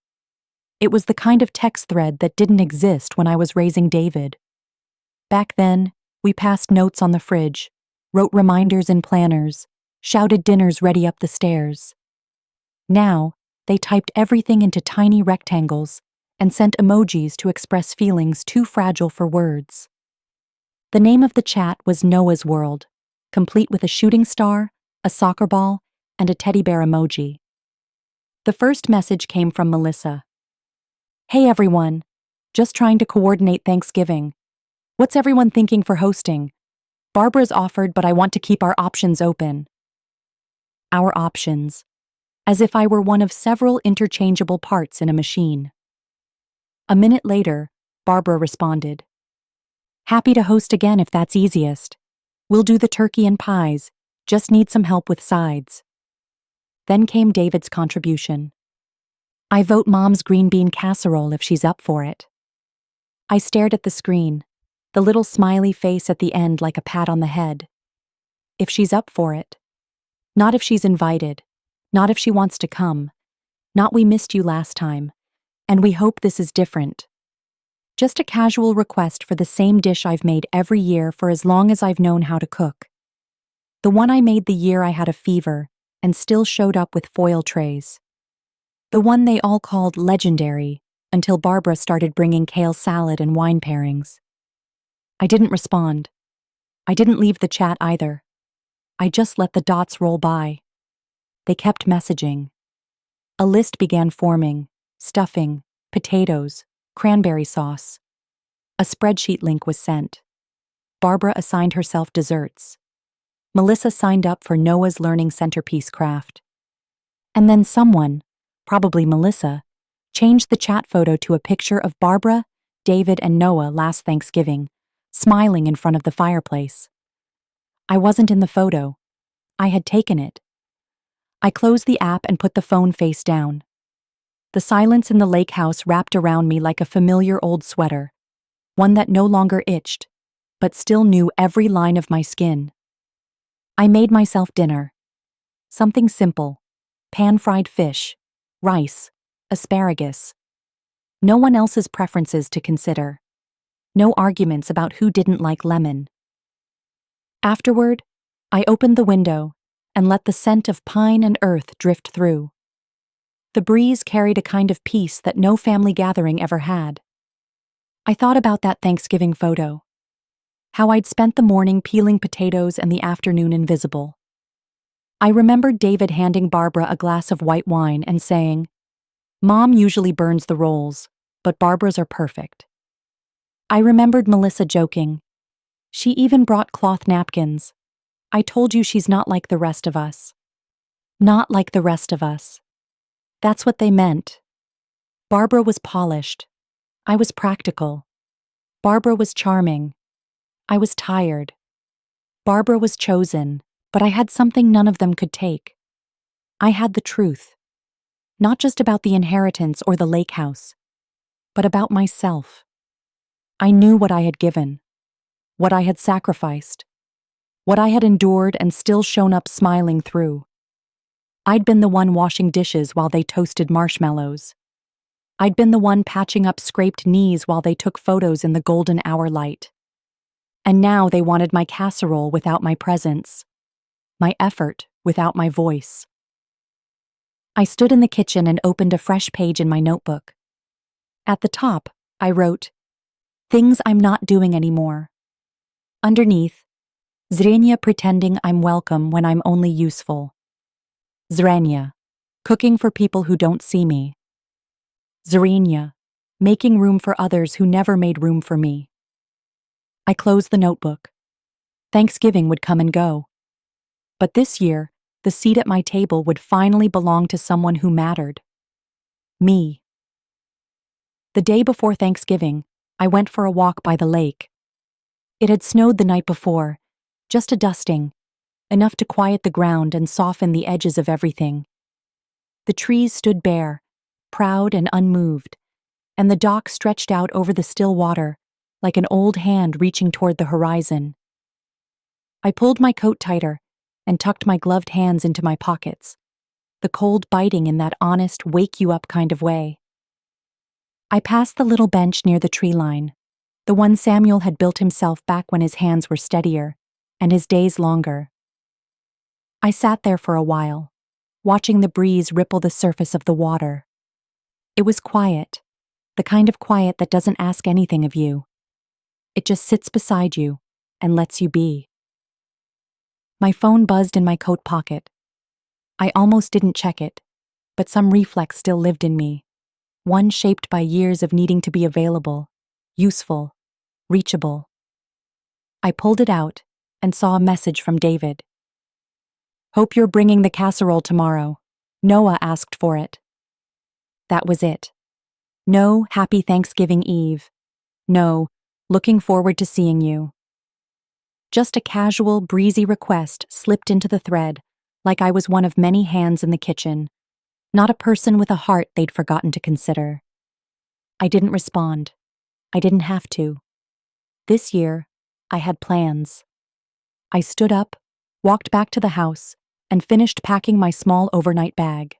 It was the kind of text thread that didn't exist when I was raising David. Back then, we passed notes on the fridge, wrote reminders in planners, shouted dinners ready up the stairs. Now, they typed everything into tiny rectangles and sent emojis to express feelings too fragile for words. The name of the chat was Noah's World, complete with a shooting star, a soccer ball, and a teddy bear emoji. The first message came from Melissa. Hey everyone, just trying to coordinate Thanksgiving. What's everyone thinking for hosting? Barbara's offered, but I want to keep our options open. Our options. As if I were one of several interchangeable parts in a machine. A minute later, Barbara responded. Happy to host again if that's easiest. We'll do the turkey and pies, just need some help with sides. Then came David's contribution. I vote Mom's green bean casserole if she's up for it. I stared at the screen, the little smiley face at the end like a pat on the head. If she's up for it. Not if she's invited. Not if she wants to come. Not we missed you last time. And we hope this is different. Just a casual request for the same dish I've made every year for as long as I've known how to cook. The one I made the year I had a fever and still showed up with foil trays. The one they all called legendary until Barbara started bringing kale salad and wine pairings. I didn't respond. I didn't leave the chat either. I just let the dots roll by. They kept messaging. A list began forming: stuffing, potatoes, cranberry sauce. A spreadsheet link was sent. Barbara assigned herself desserts. Melissa signed up for Noah's Learning Centerpiece craft. And then someone, probably Melissa, changed the chat photo to a picture of Barbara, David, and Noah last Thanksgiving, smiling in front of the fireplace. I wasn't in the photo. I had taken it. I closed the app and put the phone face down. The silence in the lake house wrapped around me like a familiar old sweater, one that no longer itched, but still knew every line of my skin. I made myself dinner. Something simple: pan-fried fish, rice, asparagus. No one else's preferences to consider. No arguments about who didn't like lemon. Afterward, I opened the window and let the scent of pine and earth drift through. The breeze carried a kind of peace that no family gathering ever had. I thought about that Thanksgiving photo. How I'd spent the morning peeling potatoes and the afternoon invisible. I remembered David handing Barbara a glass of white wine and saying, "Mom usually burns the rolls, but Barbara's are perfect." I remembered Melissa joking, "She even brought cloth napkins. I told you she's not like the rest of us." Not like the rest of us. That's what they meant. Barbara was polished. I was practical. Barbara was charming. I was tired. Barbara was chosen, but I had something none of them could take. I had the truth. Not just about the inheritance or the lake house, but about myself. I knew what I had given, what I had sacrificed, what I had endured and still shown up smiling through. I'd been the one washing dishes while they toasted marshmallows. I'd been the one patching up scraped knees while they took photos in the golden hour light. And now they wanted my casserole without my presence, my effort without my voice. I stood in the kitchen and opened a fresh page in my notebook. At the top, I wrote, "Things I'm not doing anymore." Underneath, Zrenia pretending I'm welcome when I'm only useful. Zrenia, cooking for people who don't see me. Zrenia, making room for others who never made room for me. I closed the notebook. Thanksgiving would come and go. But this year, the seat at my table would finally belong to someone who mattered. Me. The day before Thanksgiving, I went for a walk by the lake. It had snowed the night before, just a dusting, enough to quiet the ground and soften the edges of everything. The trees stood bare, proud and unmoved, and the dock stretched out over the still water like an old hand reaching toward the horizon. I pulled my coat tighter and tucked my gloved hands into my pockets, the cold biting in that honest, wake-you-up kind of way. I passed the little bench near the tree line, the one Samuel had built himself back when his hands were steadier and his days longer. I sat there for a while, watching the breeze ripple the surface of the water. It was quiet, the kind of quiet that doesn't ask anything of you. It just sits beside you and lets you be. My phone buzzed in my coat pocket. I almost didn't check it, but some reflex still lived in me, one shaped by years of needing to be available, useful, reachable. I pulled it out and saw a message from David. "Hope you're bringing the casserole tomorrow. Noah asked for it." That was it. No happy Thanksgiving Eve. No, looking forward to seeing you. Just a casual, breezy request slipped into the thread, like I was one of many hands in the kitchen, not a person with a heart they'd forgotten to consider. I didn't respond. I didn't have to. This year, I had plans. I stood up, walked back to the house, and finished packing my small overnight bag.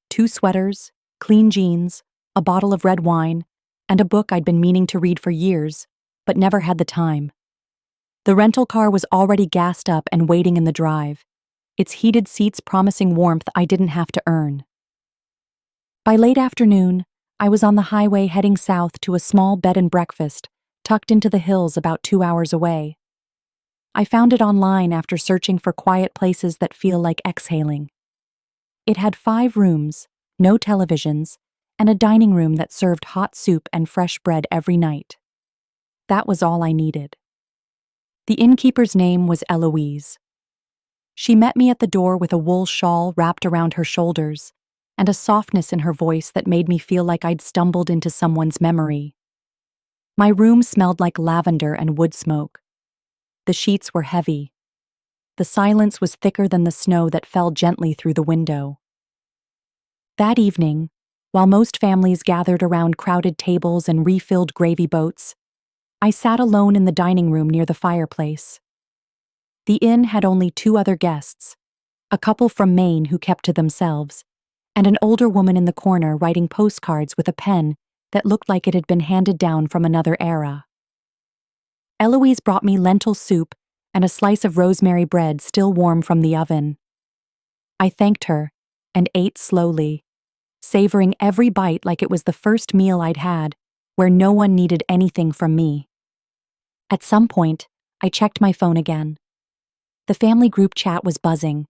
2 sweaters, clean jeans, a bottle of red wine, and a book I'd been meaning to read for years, but never had the time. The rental car was already gassed up and waiting in the drive, its heated seats promising warmth I didn't have to earn. By late afternoon, I was on the highway heading south to a small bed and breakfast tucked into the hills about 2 hours away. I found it online after searching for quiet places that feel like exhaling. It had 5 rooms, no televisions, and a dining room that served hot soup and fresh bread every night. That was all I needed. The innkeeper's name was Eloise. She met me at the door with a wool shawl wrapped around her shoulders and a softness in her voice that made me feel like I'd stumbled into someone's memory. My room smelled like lavender and wood smoke. The sheets were heavy. The silence was thicker than the snow that fell gently through the window. That evening, while most families gathered around crowded tables and refilled gravy boats, I sat alone in the dining room near the fireplace. The inn had only 2 other guests, a couple from Maine who kept to themselves, and an older woman in the corner writing postcards with a pen that looked like it had been handed down from another era. Eloise brought me lentil soup and a slice of rosemary bread still warm from the oven. I thanked her and ate slowly, savoring every bite like it was the first meal I'd had, where no one needed anything from me. At some point, I checked my phone again. The family group chat was buzzing.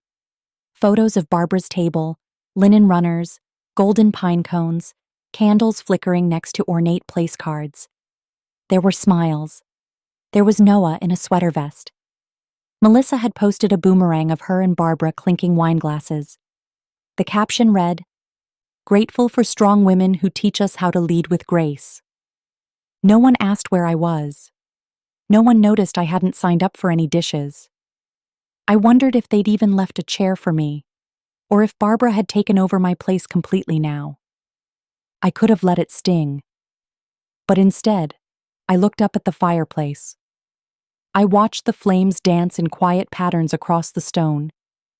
Photos of Barbara's table, linen runners, golden pine cones, candles flickering next to ornate place cards. There were smiles. There was Noah in a sweater vest. Melissa had posted a boomerang of her and Barbara clinking wine glasses. The caption read, "Grateful for strong women who teach us how to lead with grace." No one asked where I was. No one noticed I hadn't signed up for any dishes. I wondered if they'd even left a chair for me, or if Barbara had taken over my place completely now. I could have let it sting. But instead, I looked up at the fireplace. I watched the flames dance in quiet patterns across the stone,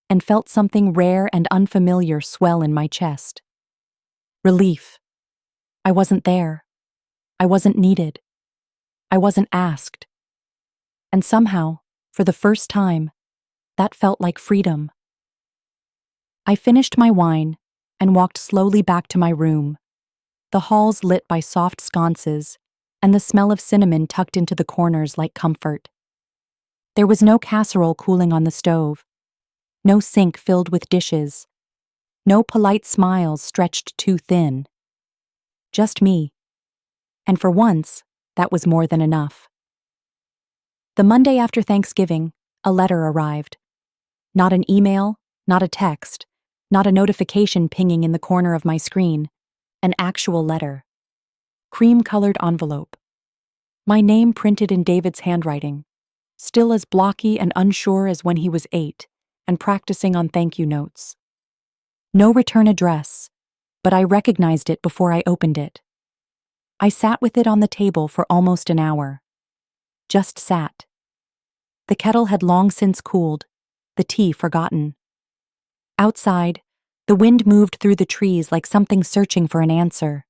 and felt something rare and unfamiliar swell in my chest. Relief. I wasn't there. I wasn't needed. I wasn't asked. And somehow, for the first time, that felt like freedom. I finished my wine and walked slowly back to my room, the halls lit by soft sconces and the smell of cinnamon tucked into the corners like comfort. There was no casserole cooling on the stove, no sink filled with dishes, no polite smiles stretched too thin. Just me. And for once, that was more than enough. The Monday after Thanksgiving, a letter arrived. Not an email, not a text, not a notification pinging in the corner of my screen. An actual letter. Cream-colored envelope. My name printed in David's handwriting, still as blocky and unsure as when he was 8, and practicing on thank you notes. No return address, but I recognized it before I opened it. I sat with it on the table for almost an hour. Just sat. The kettle had long since cooled, the tea forgotten. Outside, the wind moved through the trees like something searching for an answer.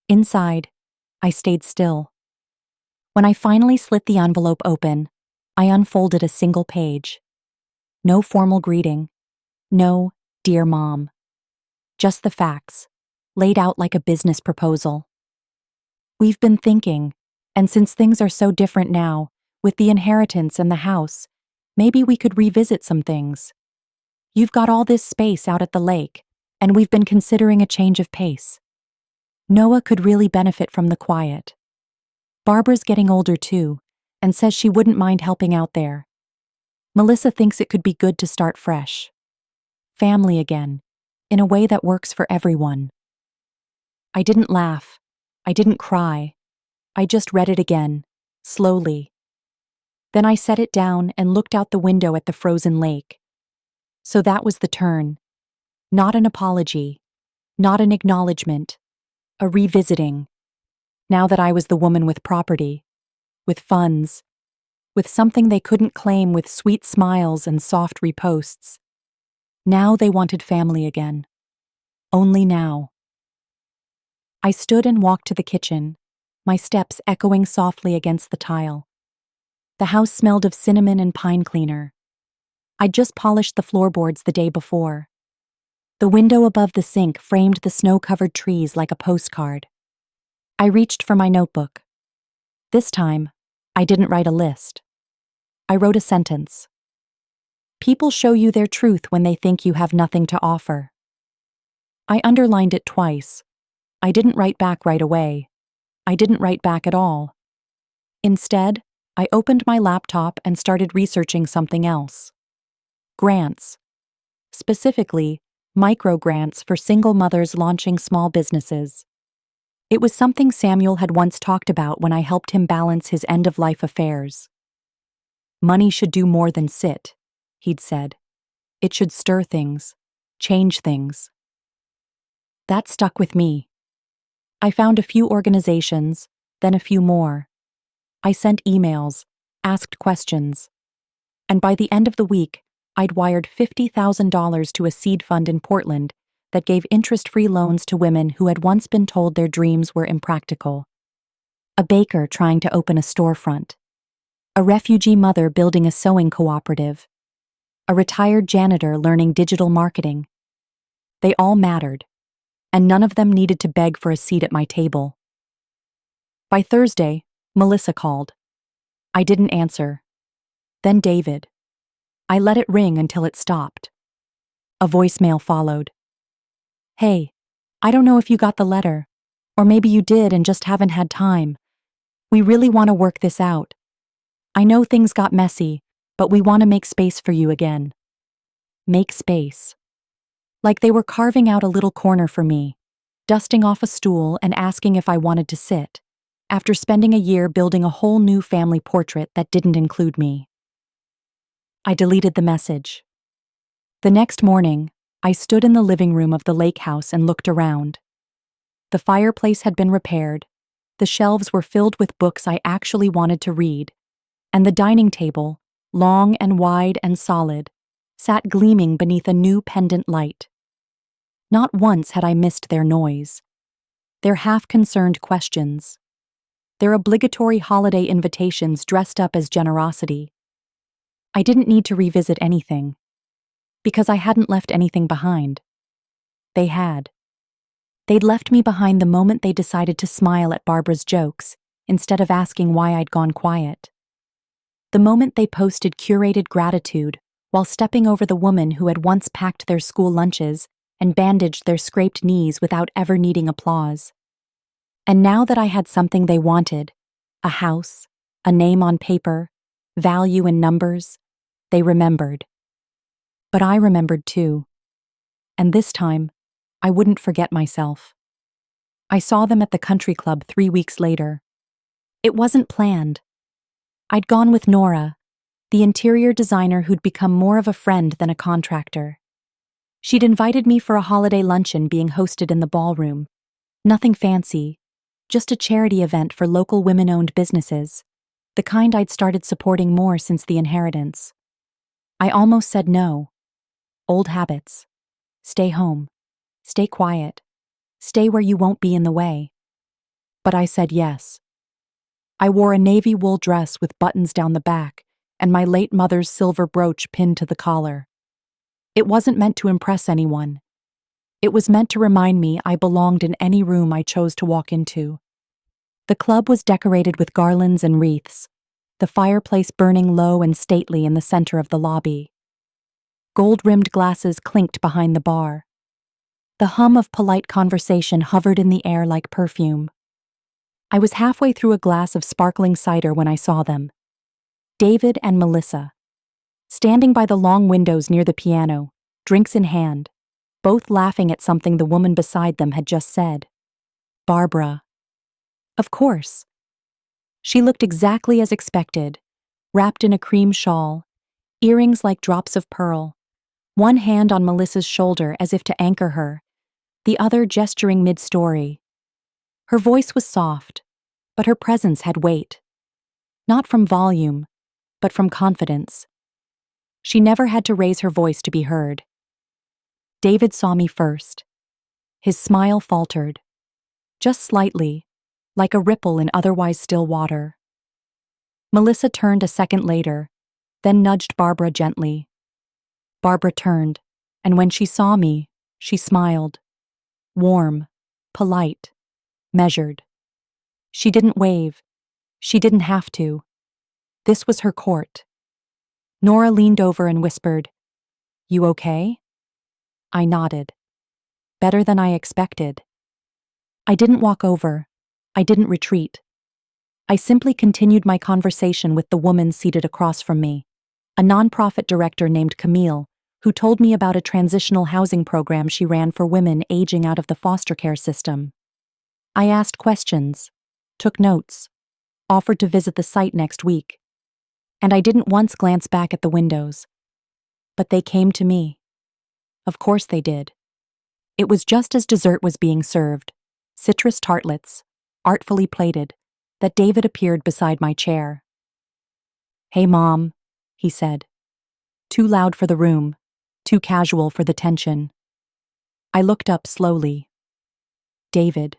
Inside, I stayed still. When I finally slit the envelope open, I unfolded a single page. No formal greeting. No, "Dear Mom." Just the facts, laid out like a business proposal. We've been thinking, and since things are so different now, with the inheritance and the house, maybe we could revisit some things. You've got all this space out at the lake, and we've been considering a change of pace. Noah could really benefit from the quiet. Barbara's getting older too, and says she wouldn't mind helping out there. Melissa thinks it could be good to start fresh. Family again, in a way that works for everyone. I didn't laugh. I didn't cry. I just read it again, slowly. Then I set it down and looked out the window at the frozen lake. So that was the turn. Not an apology, not an acknowledgement, a revisiting. Now that I was the woman with property, with funds, with something they couldn't claim with sweet smiles and soft reposts. Now they wanted family again. Only now. I stood and walked to the kitchen, my steps echoing softly against the tile. The house smelled of cinnamon and pine cleaner. I'd just polished the floorboards the day before. The window above the sink framed the snow-covered trees like a postcard. I reached for my notebook. This time, I didn't write a list. I wrote a sentence. People show you their truth when they think you have nothing to offer. I underlined it twice. I didn't write back right away. I didn't write back at all. Instead, I opened my laptop and started researching something else. Grants. Specifically, micro-grants for single mothers launching small businesses. It was something Samuel had once talked about when I helped him balance his end-of-life affairs. Money should do more than sit, he'd said. It should stir things, change things. That stuck with me. I found a few organizations, then a few more. I sent emails, asked questions. And by the end of the week, I'd wired $50,000 to a seed fund in Portland that gave interest-free loans to women who had once been told their dreams were impractical. A baker trying to open a storefront. A refugee mother building a sewing cooperative. A retired janitor learning digital marketing. They all mattered, and none of them needed to beg for a seat at my table. By Thursday, Melissa called. I didn't answer. Then David. I let it ring until it stopped. A voicemail followed. Hey, I don't know if you got the letter, or maybe you did and just haven't had time. We really want to work this out. I know things got messy, but we want to make space for you again. Make space. Like they were carving out a little corner for me, dusting off a stool and asking if I wanted to sit, after spending a year building a whole new family portrait that didn't include me. I deleted the message. The next morning, I stood in the living room of the lake house and looked around. The fireplace had been repaired, the shelves were filled with books I actually wanted to read, and the dining table, long and wide and solid, sat gleaming beneath a new pendant light. Not once had I missed their noise, their half-concerned questions, their obligatory holiday invitations dressed up as generosity. I didn't need to revisit anything, because I hadn't left anything behind. They had. They'd left me behind the moment they decided to smile at Barbara's jokes instead of asking why I'd gone quiet. The moment they posted curated gratitude while stepping over the woman who had once packed their school lunches and bandaged their scraped knees without ever needing applause. And now that I had something they wanted, a house, a name on paper, value in numbers, they remembered. But I remembered too. And this time, I wouldn't forget myself. I saw them at the country club 3 weeks later. It wasn't planned. I'd gone with Nora, the interior designer who'd become more of a friend than a contractor. She'd invited me for a holiday luncheon being hosted in the ballroom. Nothing fancy, just a charity event for local women-owned businesses, the kind I'd started supporting more since the inheritance. I almost said no. Old habits. Stay home. Stay quiet. Stay where you won't be in the way. But I said yes. I wore a navy wool dress with buttons down the back and my late mother's silver brooch pinned to the collar. It wasn't meant to impress anyone. It was meant to remind me I belonged in any room I chose to walk into. The club was decorated with garlands and wreaths, the fireplace burning low and stately in the center of the lobby. Gold-rimmed glasses clinked behind the bar. The hum of polite conversation hovered in the air like perfume. I was halfway through a glass of sparkling cider when I saw them. David and Melissa. Standing by the long windows near the piano, drinks in hand, both laughing at something the woman beside them had just said. Barbara. Of course. She looked exactly as expected, wrapped in a cream shawl, earrings like drops of pearl, one hand on Melissa's shoulder as if to anchor her, the other gesturing mid-story. Her voice was soft, but her presence had weight. Not from volume, but from confidence. She never had to raise her voice to be heard. David saw me first. His smile faltered. Just slightly, like a ripple in otherwise still water. Melissa turned a second later, then nudged Barbara gently. Barbara turned, and when she saw me, she smiled. Warm, polite, measured. She didn't wave. She didn't have to. This was her court. Nora leaned over and whispered, "You okay?" I nodded. Better than I expected. I didn't walk over. I didn't retreat. I simply continued my conversation with the woman seated across from me, a nonprofit director named Camille, who told me about a transitional housing program she ran for women aging out of the foster care system. I asked questions, took notes, offered to visit the site next week, and I didn't once glance back at the windows. But they came to me. Of course they did. It was just as dessert was being served, citrus tartlets, artfully plated, that David appeared beside my chair. "Hey, Mom," he said. Too loud for the room, too casual for the tension. I looked up slowly. David.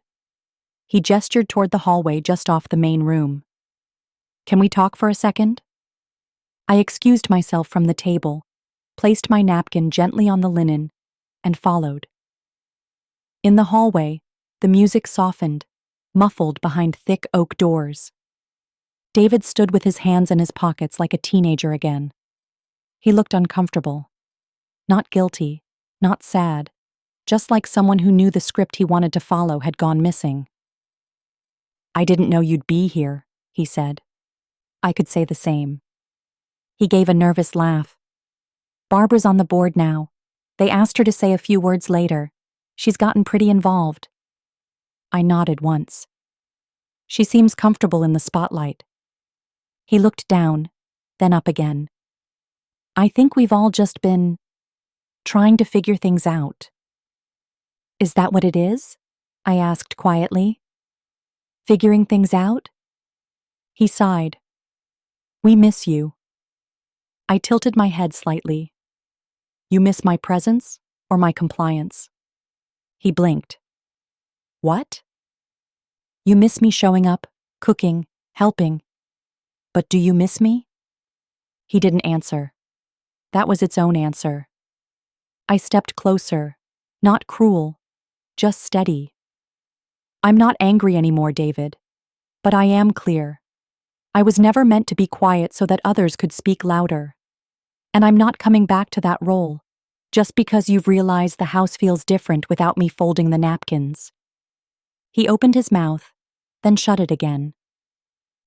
He gestured toward the hallway just off the main room. "Can we talk for a second?" I excused myself from the table, placed my napkin gently on the linen, and followed. In the hallway, the music softened, muffled behind thick oak doors. David stood with his hands in his pockets like a teenager again. He looked uncomfortable. Not guilty, not sad, just like someone who knew the script he wanted to follow had gone missing. "I didn't know you'd be here," he said. I could say the same. He gave a nervous laugh. "Barbara's on the board now. They asked her to say a few words later. She's gotten pretty involved." I nodded once. "She seems comfortable in the spotlight." He looked down, then up again. "I think we've all just been trying to figure things out." "Is that what it is?" I asked quietly. "Figuring things out?" He sighed. "We miss you." I tilted my head slightly. "You miss my presence or my compliance?" He blinked. "What?" "You miss me showing up, cooking, helping. But do you miss me?" He didn't answer. That was its own answer. I stepped closer, not cruel, just steady. "I'm not angry anymore, David. But I am clear. I was never meant to be quiet so that others could speak louder. And I'm not coming back to that role, just because you've realized the house feels different without me folding the napkins." He opened his mouth, then shut it again.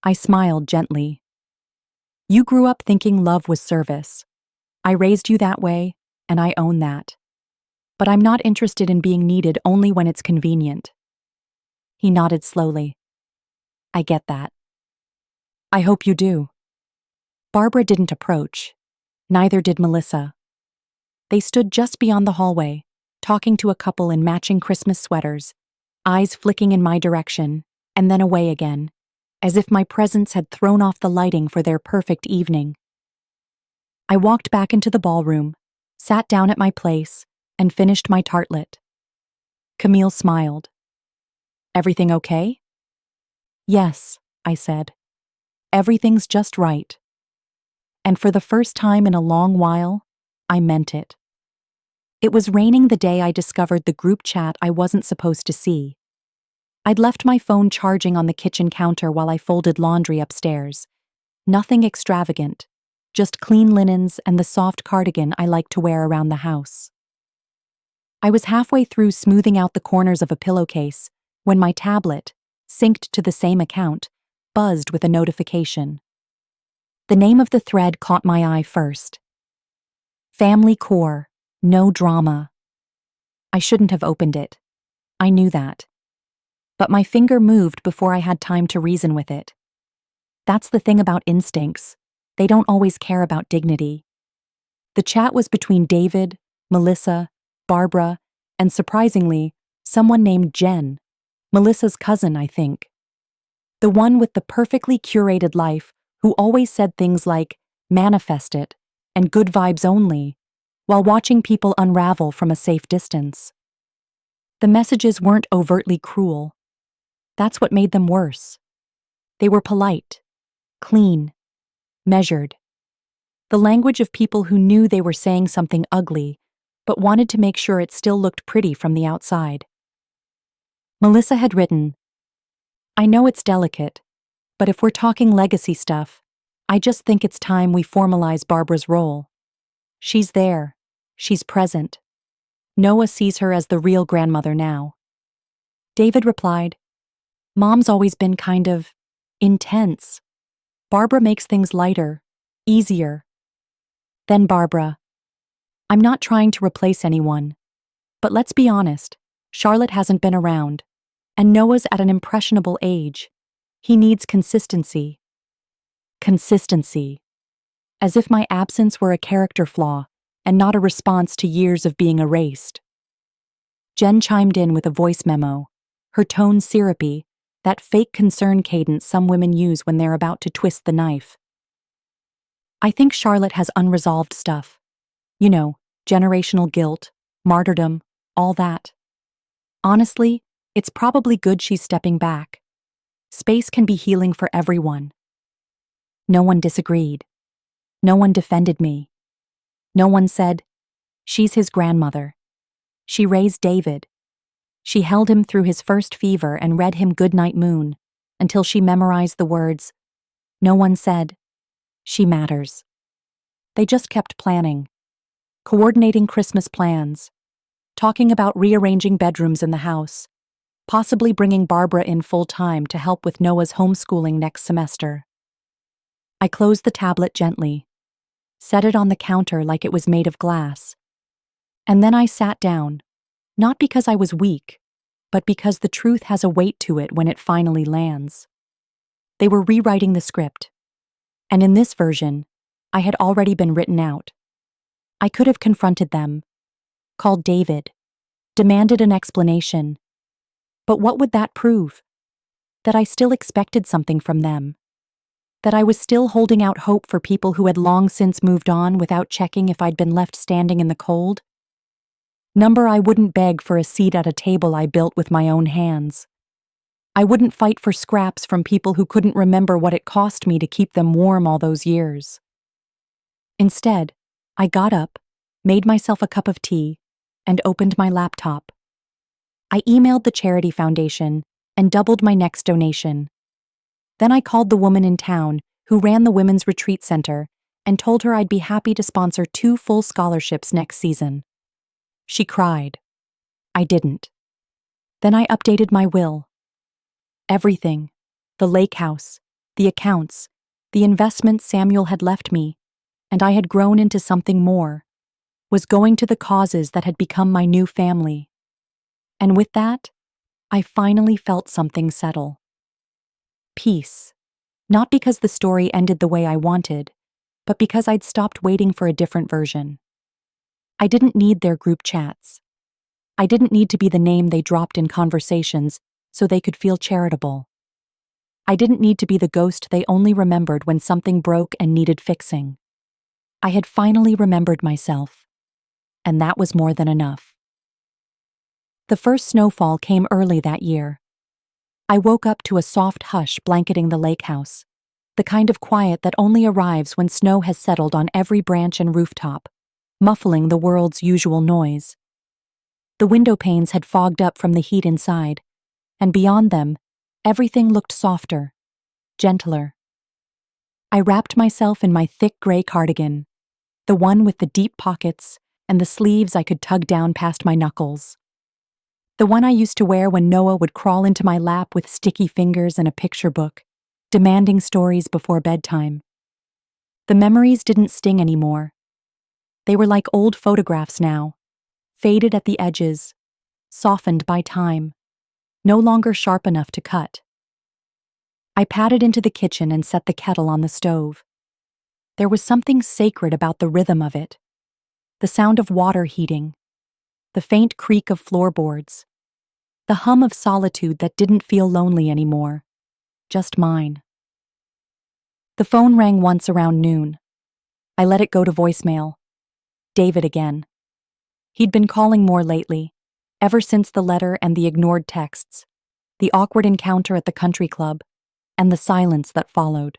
I smiled gently. "You grew up thinking love was service. I raised you that way, and I own that. But I'm not interested in being needed only when it's convenient." He nodded slowly. "I get that." "I hope you do." Barbara didn't approach. Neither did Melissa. They stood just beyond the hallway, talking to a couple in matching Christmas sweaters, eyes flicking in my direction, and then away again, as if my presence had thrown off the lighting for their perfect evening. I walked back into the ballroom, sat down at my place, and finished my tartlet. Camille smiled. "Everything okay?" "Yes," I said. "Everything's just right." And for the first time in a long while, I meant it. It was raining the day I discovered the group chat I wasn't supposed to see. I'd left my phone charging on the kitchen counter while I folded laundry upstairs. Nothing extravagant, just clean linens and the soft cardigan I like to wear around the house. I was halfway through smoothing out the corners of a pillowcase when my tablet, synced to the same account, buzzed with a notification. The name of the thread caught my eye first. Family Core, no drama. I shouldn't have opened it. I knew that. But my finger moved before I had time to reason with it. That's the thing about instincts. They don't always care about dignity. The chat was between David, Melissa, Barbara, and surprisingly, someone named Jen, Melissa's cousin, I think. The one with the perfectly curated life who always said things like, "manifest it," and "good vibes only," while watching people unravel from a safe distance. The messages weren't overtly cruel. That's what made them worse. They were polite, clean, measured. The language of people who knew they were saying something ugly, but wanted to make sure it still looked pretty from the outside. Melissa had written, "I know it's delicate, but if we're talking legacy stuff, I just think it's time we formalize Barbara's role. She's there. She's present. Noah sees her as the real grandmother now." David replied, "Mom's always been kind of intense. Barbara makes things lighter, easier." Then Barbara, "I'm not trying to replace anyone, but let's be honest, Charlotte hasn't been around, and Noah's at an impressionable age. He needs consistency." Consistency. As if my absence were a character flaw and not a response to years of being erased. Jen chimed in with a voice memo, her tone syrupy, that fake concern cadence some women use when they're about to twist the knife. "I think Charlotte has unresolved stuff. You know, generational guilt, martyrdom, all that. Honestly, it's probably good she's stepping back. Space can be healing for everyone." No one disagreed. No one defended me. No one said, "She's his grandmother. She raised David. She held him through his first fever and read him Goodnight Moon until she memorized the words." No one said, "She matters." They just kept planning, coordinating Christmas plans, talking about rearranging bedrooms in the house, possibly bringing Barbara in full-time to help with Noah's homeschooling next semester. I closed the tablet gently, set it on the counter like it was made of glass, and then I sat down, not because I was weak, but because the truth has a weight to it when it finally lands. They were rewriting the script, and in this version, I had already been written out. I could have confronted them, called David, demanded an explanation. But what would that prove? That I still expected something from them. That I was still holding out hope for people who had long since moved on without checking if I'd been left standing in the cold. I wouldn't beg for a seat at a table I built with my own hands. I wouldn't fight for scraps from people who couldn't remember what it cost me to keep them warm all those years. Instead, I got up, made myself a cup of tea, and opened my laptop. I emailed the charity foundation and doubled my next donation. Then I called the woman in town who ran the Women's Retreat Center and told her I'd be happy to sponsor 2 full scholarships next season. She cried. I didn't. Then I updated my will. Everything, the lake house, the accounts, the investments Samuel had left me, and I had grown into something more, was going to the causes that had become my new family. And with that, I finally felt something settle. Peace. Not because the story ended the way I wanted, but because I'd stopped waiting for a different version. I didn't need their group chats. I didn't need to be the name they dropped in conversations so they could feel charitable. I didn't need to be the ghost they only remembered when something broke and needed fixing. I had finally remembered myself, and that was more than enough. The first snowfall came early that year. I woke up to a soft hush blanketing the lake house, the kind of quiet that only arrives when snow has settled on every branch and rooftop, muffling the world's usual noise. The window panes had fogged up from the heat inside, and beyond them, everything looked softer, gentler. I wrapped myself in my thick gray cardigan, the one with the deep pockets and the sleeves I could tug down past my knuckles. The one I used to wear when Noah would crawl into my lap with sticky fingers and a picture book, demanding stories before bedtime. The memories didn't sting anymore. They were like old photographs now, faded at the edges, softened by time, no longer sharp enough to cut. I padded into the kitchen and set the kettle on the stove. There was something sacred about the rhythm of it, the sound of water heating, the faint creak of floorboards, the hum of solitude that didn't feel lonely anymore, just mine. The phone rang once around noon. I let it go to voicemail. David again. He'd been calling more lately, ever since the letter and the ignored texts. the awkward encounter at the country club, and the silence that followed.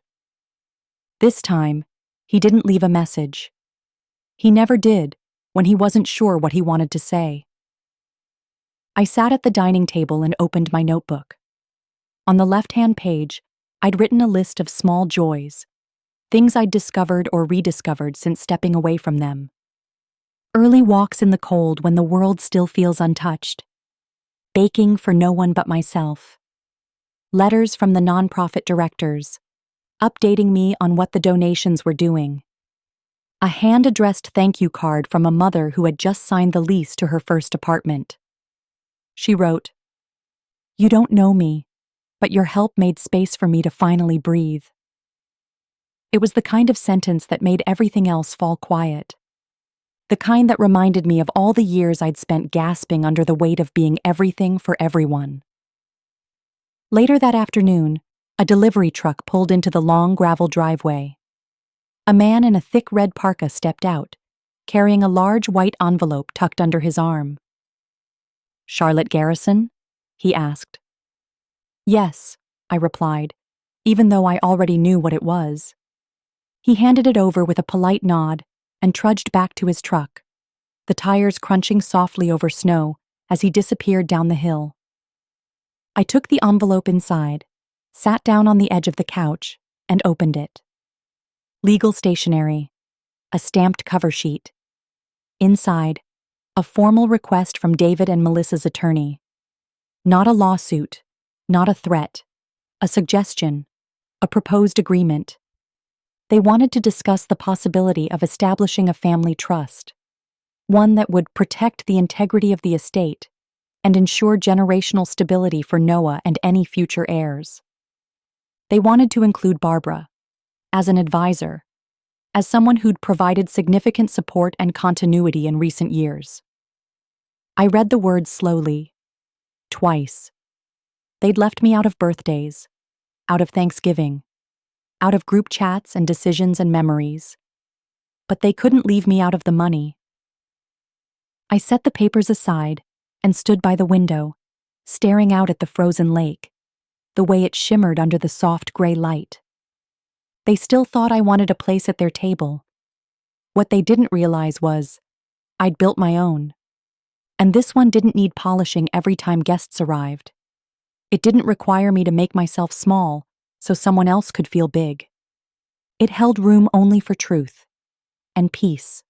This time, he didn't leave a message. He never did, when he wasn't sure what he wanted to say. I sat at the dining table and opened my notebook. On the left-hand page, I'd written a list of small joys, things I'd discovered or rediscovered since stepping away from them. Early walks in the cold when the world still feels untouched. Baking for no one but myself. Letters from the nonprofit directors, updating me on what the donations were doing. A hand-addressed thank you card from a mother who had just signed the lease to her first apartment. She wrote, "You don't know me, but your help made space for me to finally breathe." It was the kind of sentence that made everything else fall quiet. The kind that reminded me of all the years I'd spent gasping under the weight of being everything for everyone. Later that afternoon, a delivery truck pulled into the long gravel driveway. A man in a thick red parka stepped out, carrying a large white envelope tucked under his arm. "Charlotte Garrison?" he asked. "Yes," I replied, even though I already knew what it was. He handed it over with a polite nod and trudged back to his truck, the tires crunching softly over snow as he disappeared down the hill. I took the envelope inside, sat down on the edge of the couch, and opened it. Legal stationery, a stamped cover sheet. Inside, a formal request from David and Melissa's attorney. Not a lawsuit, not a threat, a suggestion, a proposed agreement. They wanted to discuss the possibility of establishing a family trust, one that would protect the integrity of the estate and ensure generational stability for Noah and any future heirs. They wanted to include Barbara, as an advisor, as someone who'd provided significant support and continuity in recent years. I read the words slowly, twice. They'd left me out of birthdays, out of Thanksgiving, out of group chats and decisions and memories. But they couldn't leave me out of the money. I set the papers aside and stood by the window, staring out at the frozen lake, the way it shimmered under the soft gray light. They still thought I wanted a place at their table. What they didn't realize was, I'd built my own. And this one didn't need polishing every time guests arrived. It didn't require me to make myself small so someone else could feel big. It held room only for truth, and peace,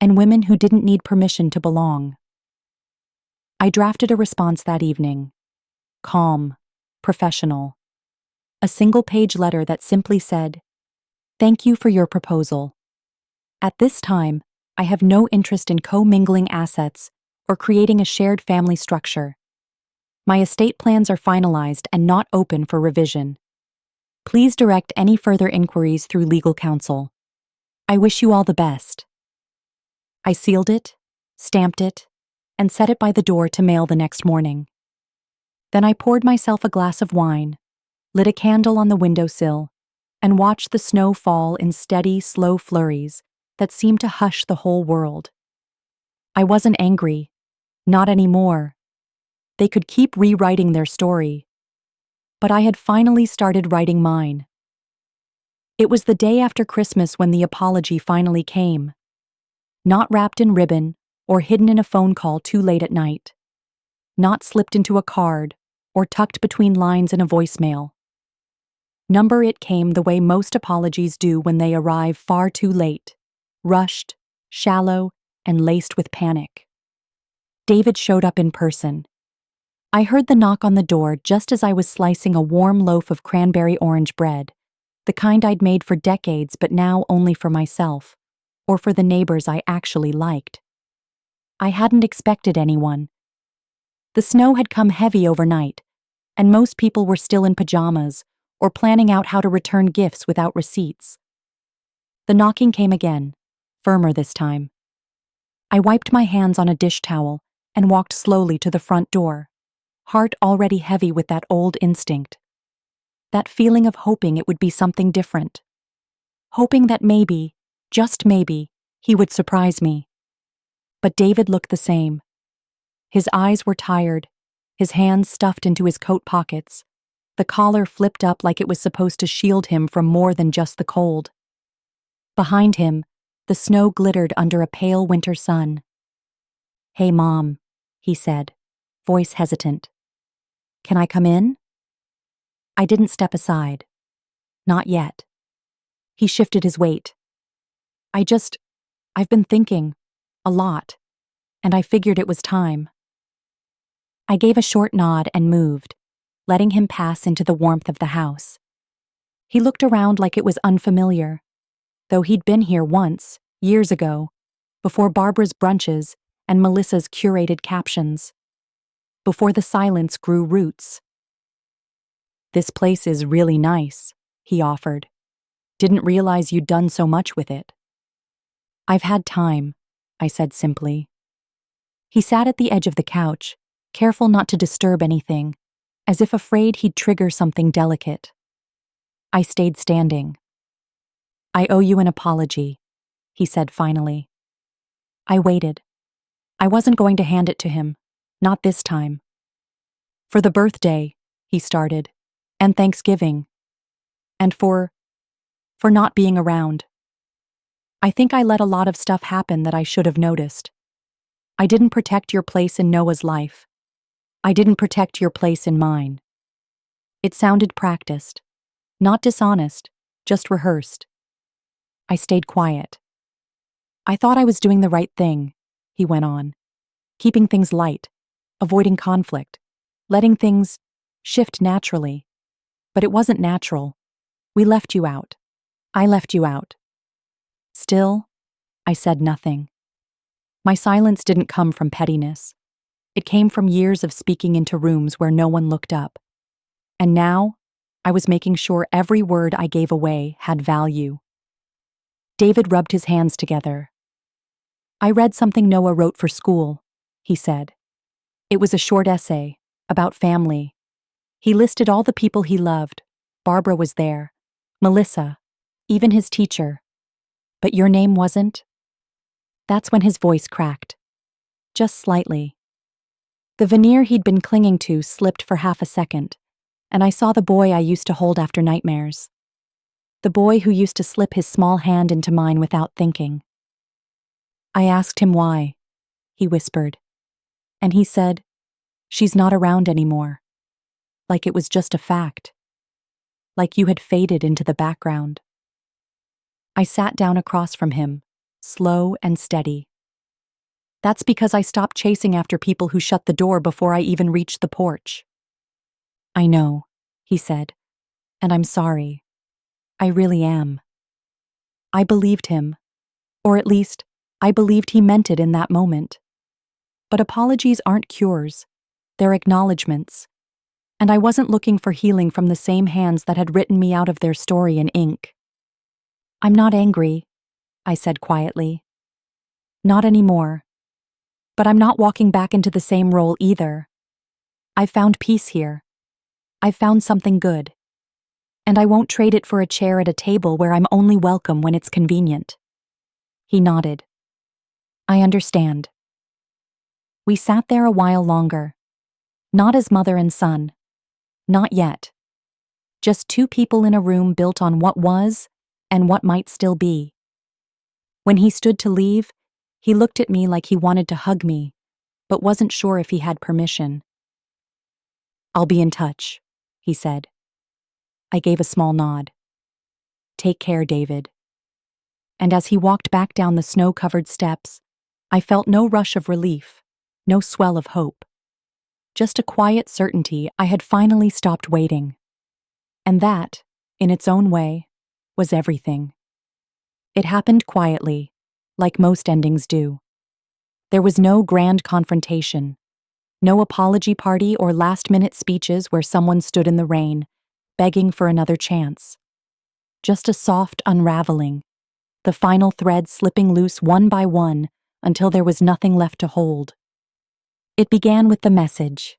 and women who didn't need permission to belong. I drafted a response that evening. Calm, professional. A single-page letter that simply said, "Thank you for your proposal. At this time, I have no interest in co-mingling assets or creating a shared family structure. My estate plans are finalized and not open for revision. Please direct any further inquiries through legal counsel. I wish you all the best." I sealed it, stamped it, and set it by the door to mail the next morning. Then I poured myself a glass of wine, lit a candle on the windowsill, and watched the snow fall in steady, slow flurries that seemed to hush the whole world. I wasn't angry, not anymore. They could keep rewriting their story. But I had finally started writing mine. It was the day after Christmas when the apology finally came. Not wrapped in ribbon or hidden in a phone call too late at night. Not slipped into a card or tucked between lines in a voicemail. It came the way most apologies do when they arrive far too late, rushed, shallow, and laced with panic. David showed up in person. I heard the knock on the door just as I was slicing a warm loaf of cranberry orange bread, the kind I'd made for decades but now only for myself, or for the neighbors I actually liked. I hadn't expected anyone. The snow had come heavy overnight, and most people were still in pajamas or planning out how to return gifts without receipts. The knocking came again, firmer this time. I wiped my hands on a dish towel and walked slowly to the front door, heart already heavy with that old instinct. That feeling of hoping it would be something different. Hoping that maybe, just maybe, he would surprise me. But David looked the same. His eyes were tired, his hands stuffed into his coat pockets, the collar flipped up like it was supposed to shield him from more than just the cold. Behind him, the snow glittered under a pale winter sun. "Hey, Mom," he said, voice hesitant. "Can I come in?" I didn't step aside. Not yet. He shifted his weight. I've been thinking. A lot. And I figured it was time. I gave a short nod and moved, letting him pass into the warmth of the house. He looked around like it was unfamiliar, though he'd been here once, years ago, before Barbara's brunches and Melissa's curated captions. Before the silence grew roots. "This place is really nice," he offered. "Didn't realize you'd done so much with it." "I've had time," I said simply. He sat at the edge of the couch, careful not to disturb anything, as if afraid he'd trigger something delicate. I stayed standing. "I owe you an apology," he said finally. I waited. I wasn't going to hand it to him, not this time. "For the birthday," he started, "and Thanksgiving. And for not being around. I think I let a lot of stuff happen that I should have noticed. I didn't protect your place in Noah's life. I didn't protect your place in mine." It sounded practiced, not dishonest, just rehearsed. I stayed quiet. "I thought I was doing the right thing," he went on, "keeping things light, avoiding conflict, letting things shift naturally. But it wasn't natural. We left you out. I left you out." Still, I said nothing. My silence didn't come from pettiness. It came from years of speaking into rooms where no one looked up. And now, I was making sure every word I gave away had value. David rubbed his hands together. "I read something Noah wrote for school," he said. "It was a short essay about family. He listed all the people he loved. Barbara was there, Melissa, even his teacher. But your name wasn't?" That's when his voice cracked. Just slightly. The veneer he'd been clinging to slipped for half a second, and I saw the boy I used to hold after nightmares. The boy who used to slip his small hand into mine without thinking. I asked him why, he whispered. And he said, "She's not around anymore." Like it was just a fact. Like you had faded into the background. I sat down across from him, slow and steady. "That's because I stopped chasing after people who shut the door before I even reached the porch." "I know," he said, "and I'm sorry. I really am." I believed him, or at least, I believed he meant it in that moment. But apologies aren't cures, they're acknowledgments. And I wasn't looking for healing from the same hands that had written me out of their story in ink. "I'm not angry," I said quietly. "Not anymore. But I'm not walking back into the same role either. I've found peace here. I've found something good. And I won't trade it for a chair at a table where I'm only welcome when it's convenient." He nodded. "I understand." We sat there a while longer. Not as mother and son. Not yet. Just two people in a room built on what was and what might still be. When he stood to leave, he looked at me like he wanted to hug me, but wasn't sure if he had permission. "I'll be in touch," he said. I gave a small nod. "Take care, David." And as he walked back down the snow-covered steps, I felt no rush of relief, no swell of hope. Just a quiet certainty I had finally stopped waiting. And that, in its own way, was everything. It happened quietly, like most endings do. There was no grand confrontation, no apology party or last-minute speeches where someone stood in the rain, begging for another chance. Just a soft unraveling, the final thread slipping loose one by one until there was nothing left to hold. It began with the message.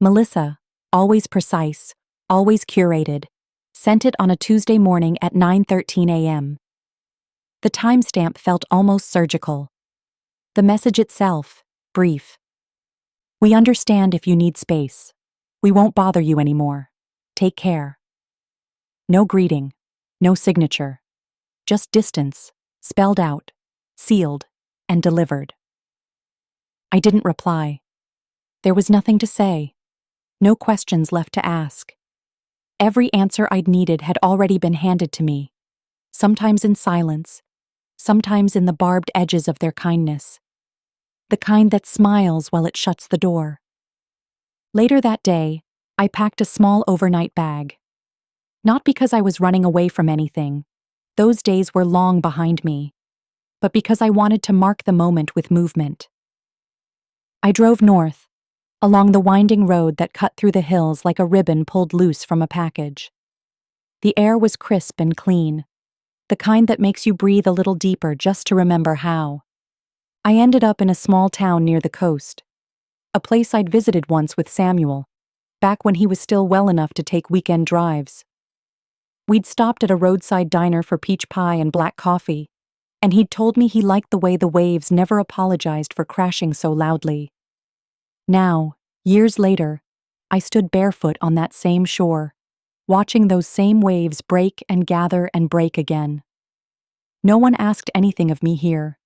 Melissa, always precise, always curated, sent it on a Tuesday morning at 9:13 a.m. The timestamp felt almost surgical. The message itself, brief. We understand if you need space. We won't bother you anymore. Take care. No greeting. No signature. Just distance, spelled out, sealed, and delivered. I didn't reply. There was nothing to say. No questions left to ask. Every answer I'd needed had already been handed to me, sometimes in silence, sometimes in the barbed edges of their kindness. The kind that smiles while it shuts the door. Later that day, I packed a small overnight bag. Not because I was running away from anything, those days were long behind me, but because I wanted to mark the moment with movement. I drove north, along the winding road that cut through the hills like a ribbon pulled loose from a package. The air was crisp and clean, the kind that makes you breathe a little deeper just to remember how. I ended up in a small town near the coast, a place I'd visited once with Samuel, back when he was still well enough to take weekend drives. We'd stopped at a roadside diner for peach pie and black coffee, and he'd told me he liked the way the waves never apologized for crashing so loudly. Now, years later, I stood barefoot on that same shore, watching those same waves break and gather and break again. No one asked anything of me here.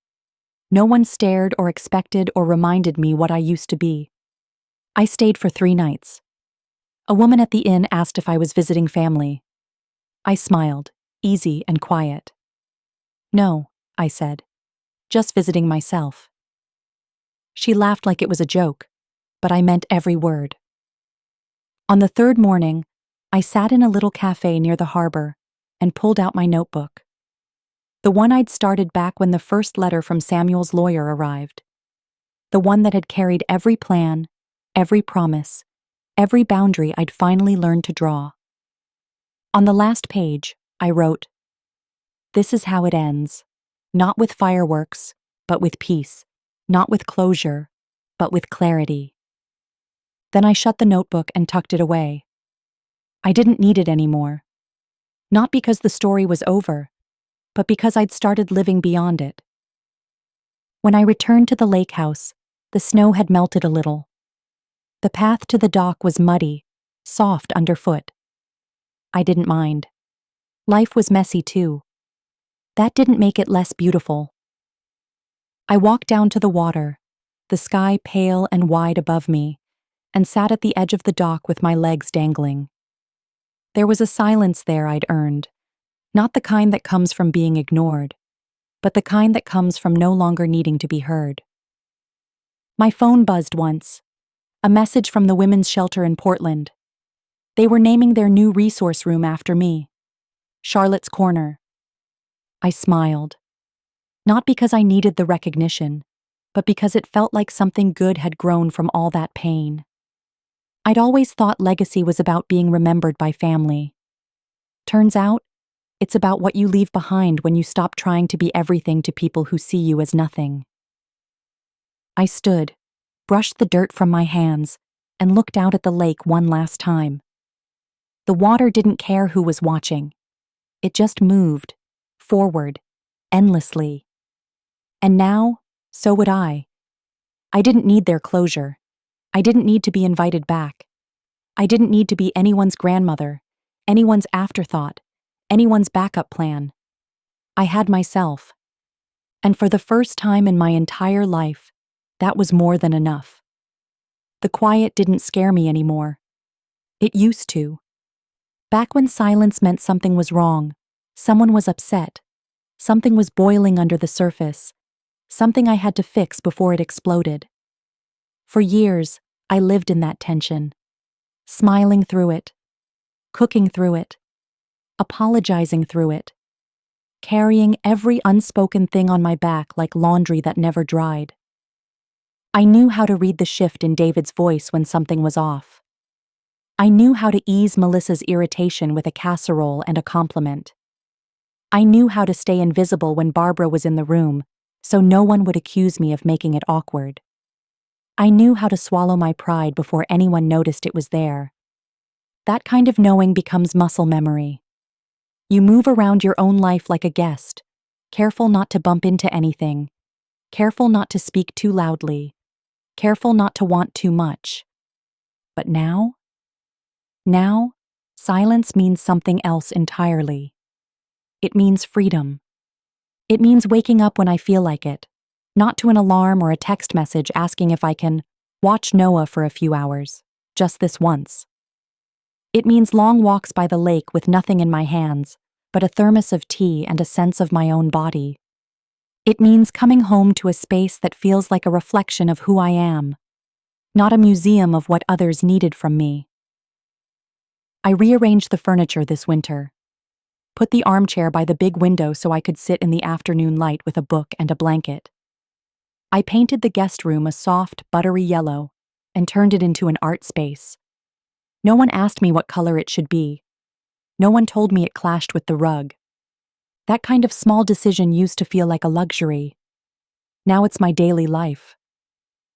No one stared or expected or reminded me what I used to be. I stayed for 3 nights. A woman at the inn asked if I was visiting family. I smiled, easy and quiet. No, I said. Just visiting myself. She laughed like it was a joke, but I meant every word. On the 3rd morning, I sat in a little cafe near the harbor and pulled out my notebook. The one I'd started back when the first letter from Samuel's lawyer arrived. The one that had carried every plan, every promise, every boundary I'd finally learned to draw. On the last page, I wrote, "This is how it ends, not with fireworks, but with peace, not with closure, but with clarity." Then I shut the notebook and tucked it away. I didn't need it anymore. Not because the story was over, but because I'd started living beyond it. When I returned to the lake house, the snow had melted a little. The path to the dock was muddy, soft underfoot. I didn't mind. Life was messy too. That didn't make it less beautiful. I walked down to the water, the sky pale and wide above me, and sat at the edge of the dock with my legs dangling. There was a silence there I'd earned, not the kind that comes from being ignored, but the kind that comes from no longer needing to be heard. My phone buzzed once, a message from the women's shelter in Portland. They were naming their new resource room after me, Charlotte's Corner. I smiled, not because I needed the recognition, but because it felt like something good had grown from all that pain. I'd always thought legacy was about being remembered by family. Turns out, it's about what you leave behind when you stop trying to be everything to people who see you as nothing. I stood, brushed the dirt from my hands, and looked out at the lake one last time. The water didn't care who was watching. It just moved, forward, endlessly. And now, so would I. I didn't need their closure. I didn't need to be invited back. I didn't need to be anyone's grandmother, anyone's afterthought, anyone's backup plan. I had myself. And for the first time in my entire life, that was more than enough. The quiet didn't scare me anymore. It used to. Back when silence meant something was wrong, someone was upset, something was boiling under the surface, something I had to fix before it exploded. For years, I lived in that tension, smiling through it, cooking through it, apologizing through it, carrying every unspoken thing on my back like laundry that never dried. I knew how to read the shift in David's voice when something was off. I knew how to ease Melissa's irritation with a casserole and a compliment. I knew how to stay invisible when Barbara was in the room, so no one would accuse me of making it awkward. I knew how to swallow my pride before anyone noticed it was there. That kind of knowing becomes muscle memory. You move around your own life like a guest, careful not to bump into anything, careful not to speak too loudly, careful not to want too much. But now? Now, silence means something else entirely. It means freedom. It means waking up when I feel like it, not to an alarm or a text message asking if I can watch Noah for a few hours, just this once. It means long walks by the lake with nothing in my hands, but a thermos of tea and a sense of my own body. It means coming home to a space that feels like a reflection of who I am, not a museum of what others needed from me. I rearranged the furniture this winter, put the armchair by the big window so I could sit in the afternoon light with a book and a blanket. I painted the guest room a soft, buttery yellow and turned it into an art space. No one asked me what color it should be. No one told me it clashed with the rug. That kind of small decision used to feel like a luxury. Now it's my daily life.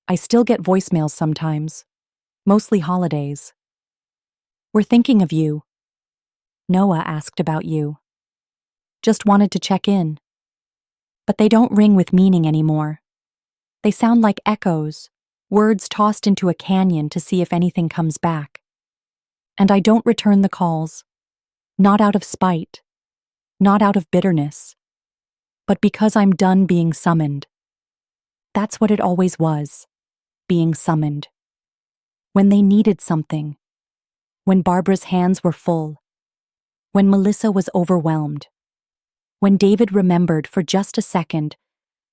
I still get voicemails sometimes, mostly holidays. "We're thinking of you. Noah asked about you. Just wanted to check in." But they don't ring with meaning anymore. They sound like echoes, words tossed into a canyon to see if anything comes back. And I don't return the calls, not out of spite, not out of bitterness, but because I'm done being summoned. That's what it always was, being summoned. When they needed something, when Barbara's hands were full, when Melissa was overwhelmed, when David remembered for just a second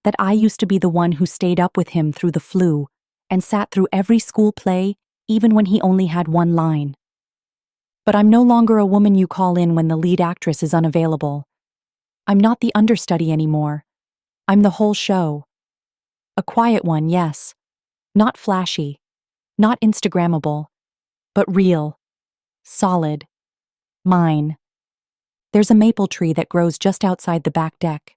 that I used to be the one who stayed up with him through the flu and sat through every school play, even when he only had one line. But I'm no longer a woman you call in when the lead actress is unavailable. I'm not the understudy anymore. I'm the whole show. A quiet one, yes. Not flashy, not Instagrammable, but real, solid, mine. There's a maple tree that grows just outside the back deck.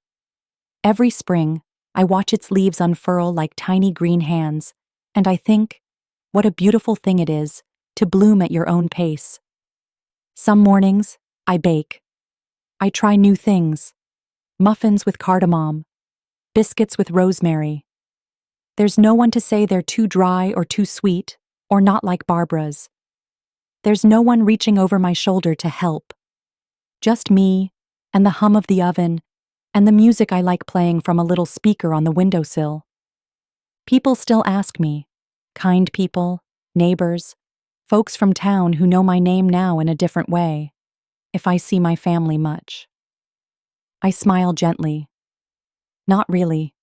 Every spring, I watch its leaves unfurl like tiny green hands, and I think, what a beautiful thing it is to bloom at your own pace. Some mornings, I bake. I try new things. Muffins with cardamom, biscuits with rosemary. There's no one to say they're too dry or too sweet, or not like Barbara's. There's no one reaching over my shoulder to help. Just me, and the hum of the oven, and the music I like playing from a little speaker on the windowsill. People still ask me, kind people, neighbors, folks from town who know my name now in a different way, if I see my family much. I smile gently. Not really.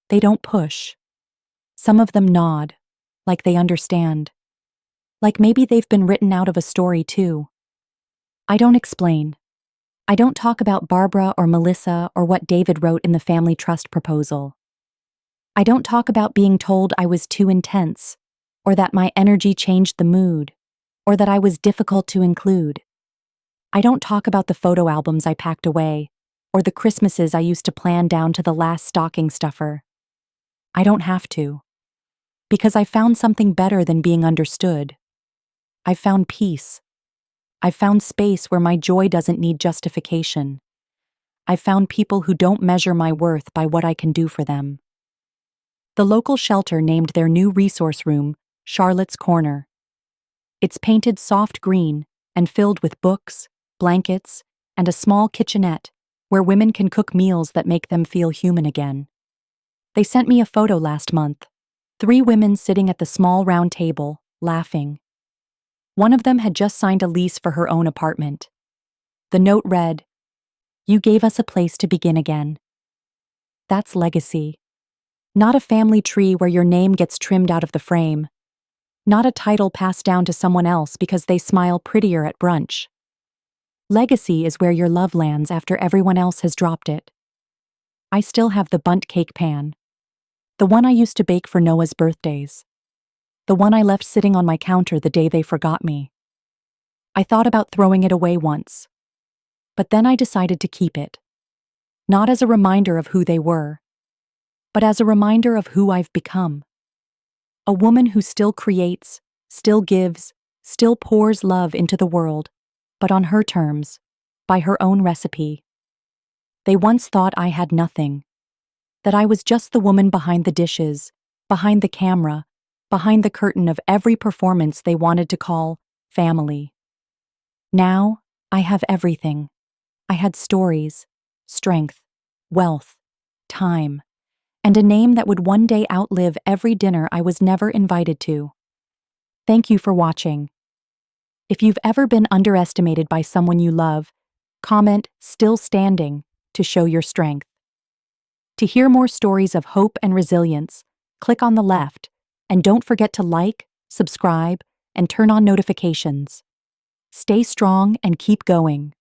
They don't push. Some of them nod, like they understand. Like maybe they've been written out of a story too. I don't explain. I don't talk about Barbara or Melissa or what David wrote in the family trust proposal. I don't talk about being told I was too intense, or that my energy changed the mood, or that I was difficult to include. I don't talk about the photo albums I packed away, or the Christmases I used to plan down to the last stocking stuffer. I don't have to. Because I found something better than being understood. I've found peace. I've found space where my joy doesn't need justification. I've found people who don't measure my worth by what I can do for them. The local shelter named their new resource room Charlotte's Corner. It's painted soft green and filled with books, blankets, and a small kitchenette where women can cook meals that make them feel human again. They sent me a photo last month. 3 women sitting at the small round table, laughing. One of them had just signed a lease for her own apartment. The note read, "You gave us a place to begin again." That's legacy. Not a family tree where your name gets trimmed out of the frame. Not a title passed down to someone else because they smile prettier at brunch. Legacy is where your love lands after everyone else has dropped it. I still have the bundt cake pan. The one I used to bake for Noah's birthdays. The one I left sitting on my counter the day they forgot me. I thought about throwing it away once. But then I decided to keep it. Not as a reminder of who they were, but as a reminder of who I've become. A woman who still creates, still gives, still pours love into the world, but on her terms, by her own recipe. They once thought I had nothing, that I was just the woman behind the dishes, behind the camera, behind the curtain of every performance they wanted to call family. Now, I have everything. I had stories, strength, wealth, time, and a name that would one day outlive every dinner I was never invited to. Thank you for watching. If you've ever been underestimated by someone you love, comment "still standing" to show your strength. To hear more stories of hope and resilience, click on the left, and don't forget to like, subscribe, and turn on notifications. Stay strong and keep going.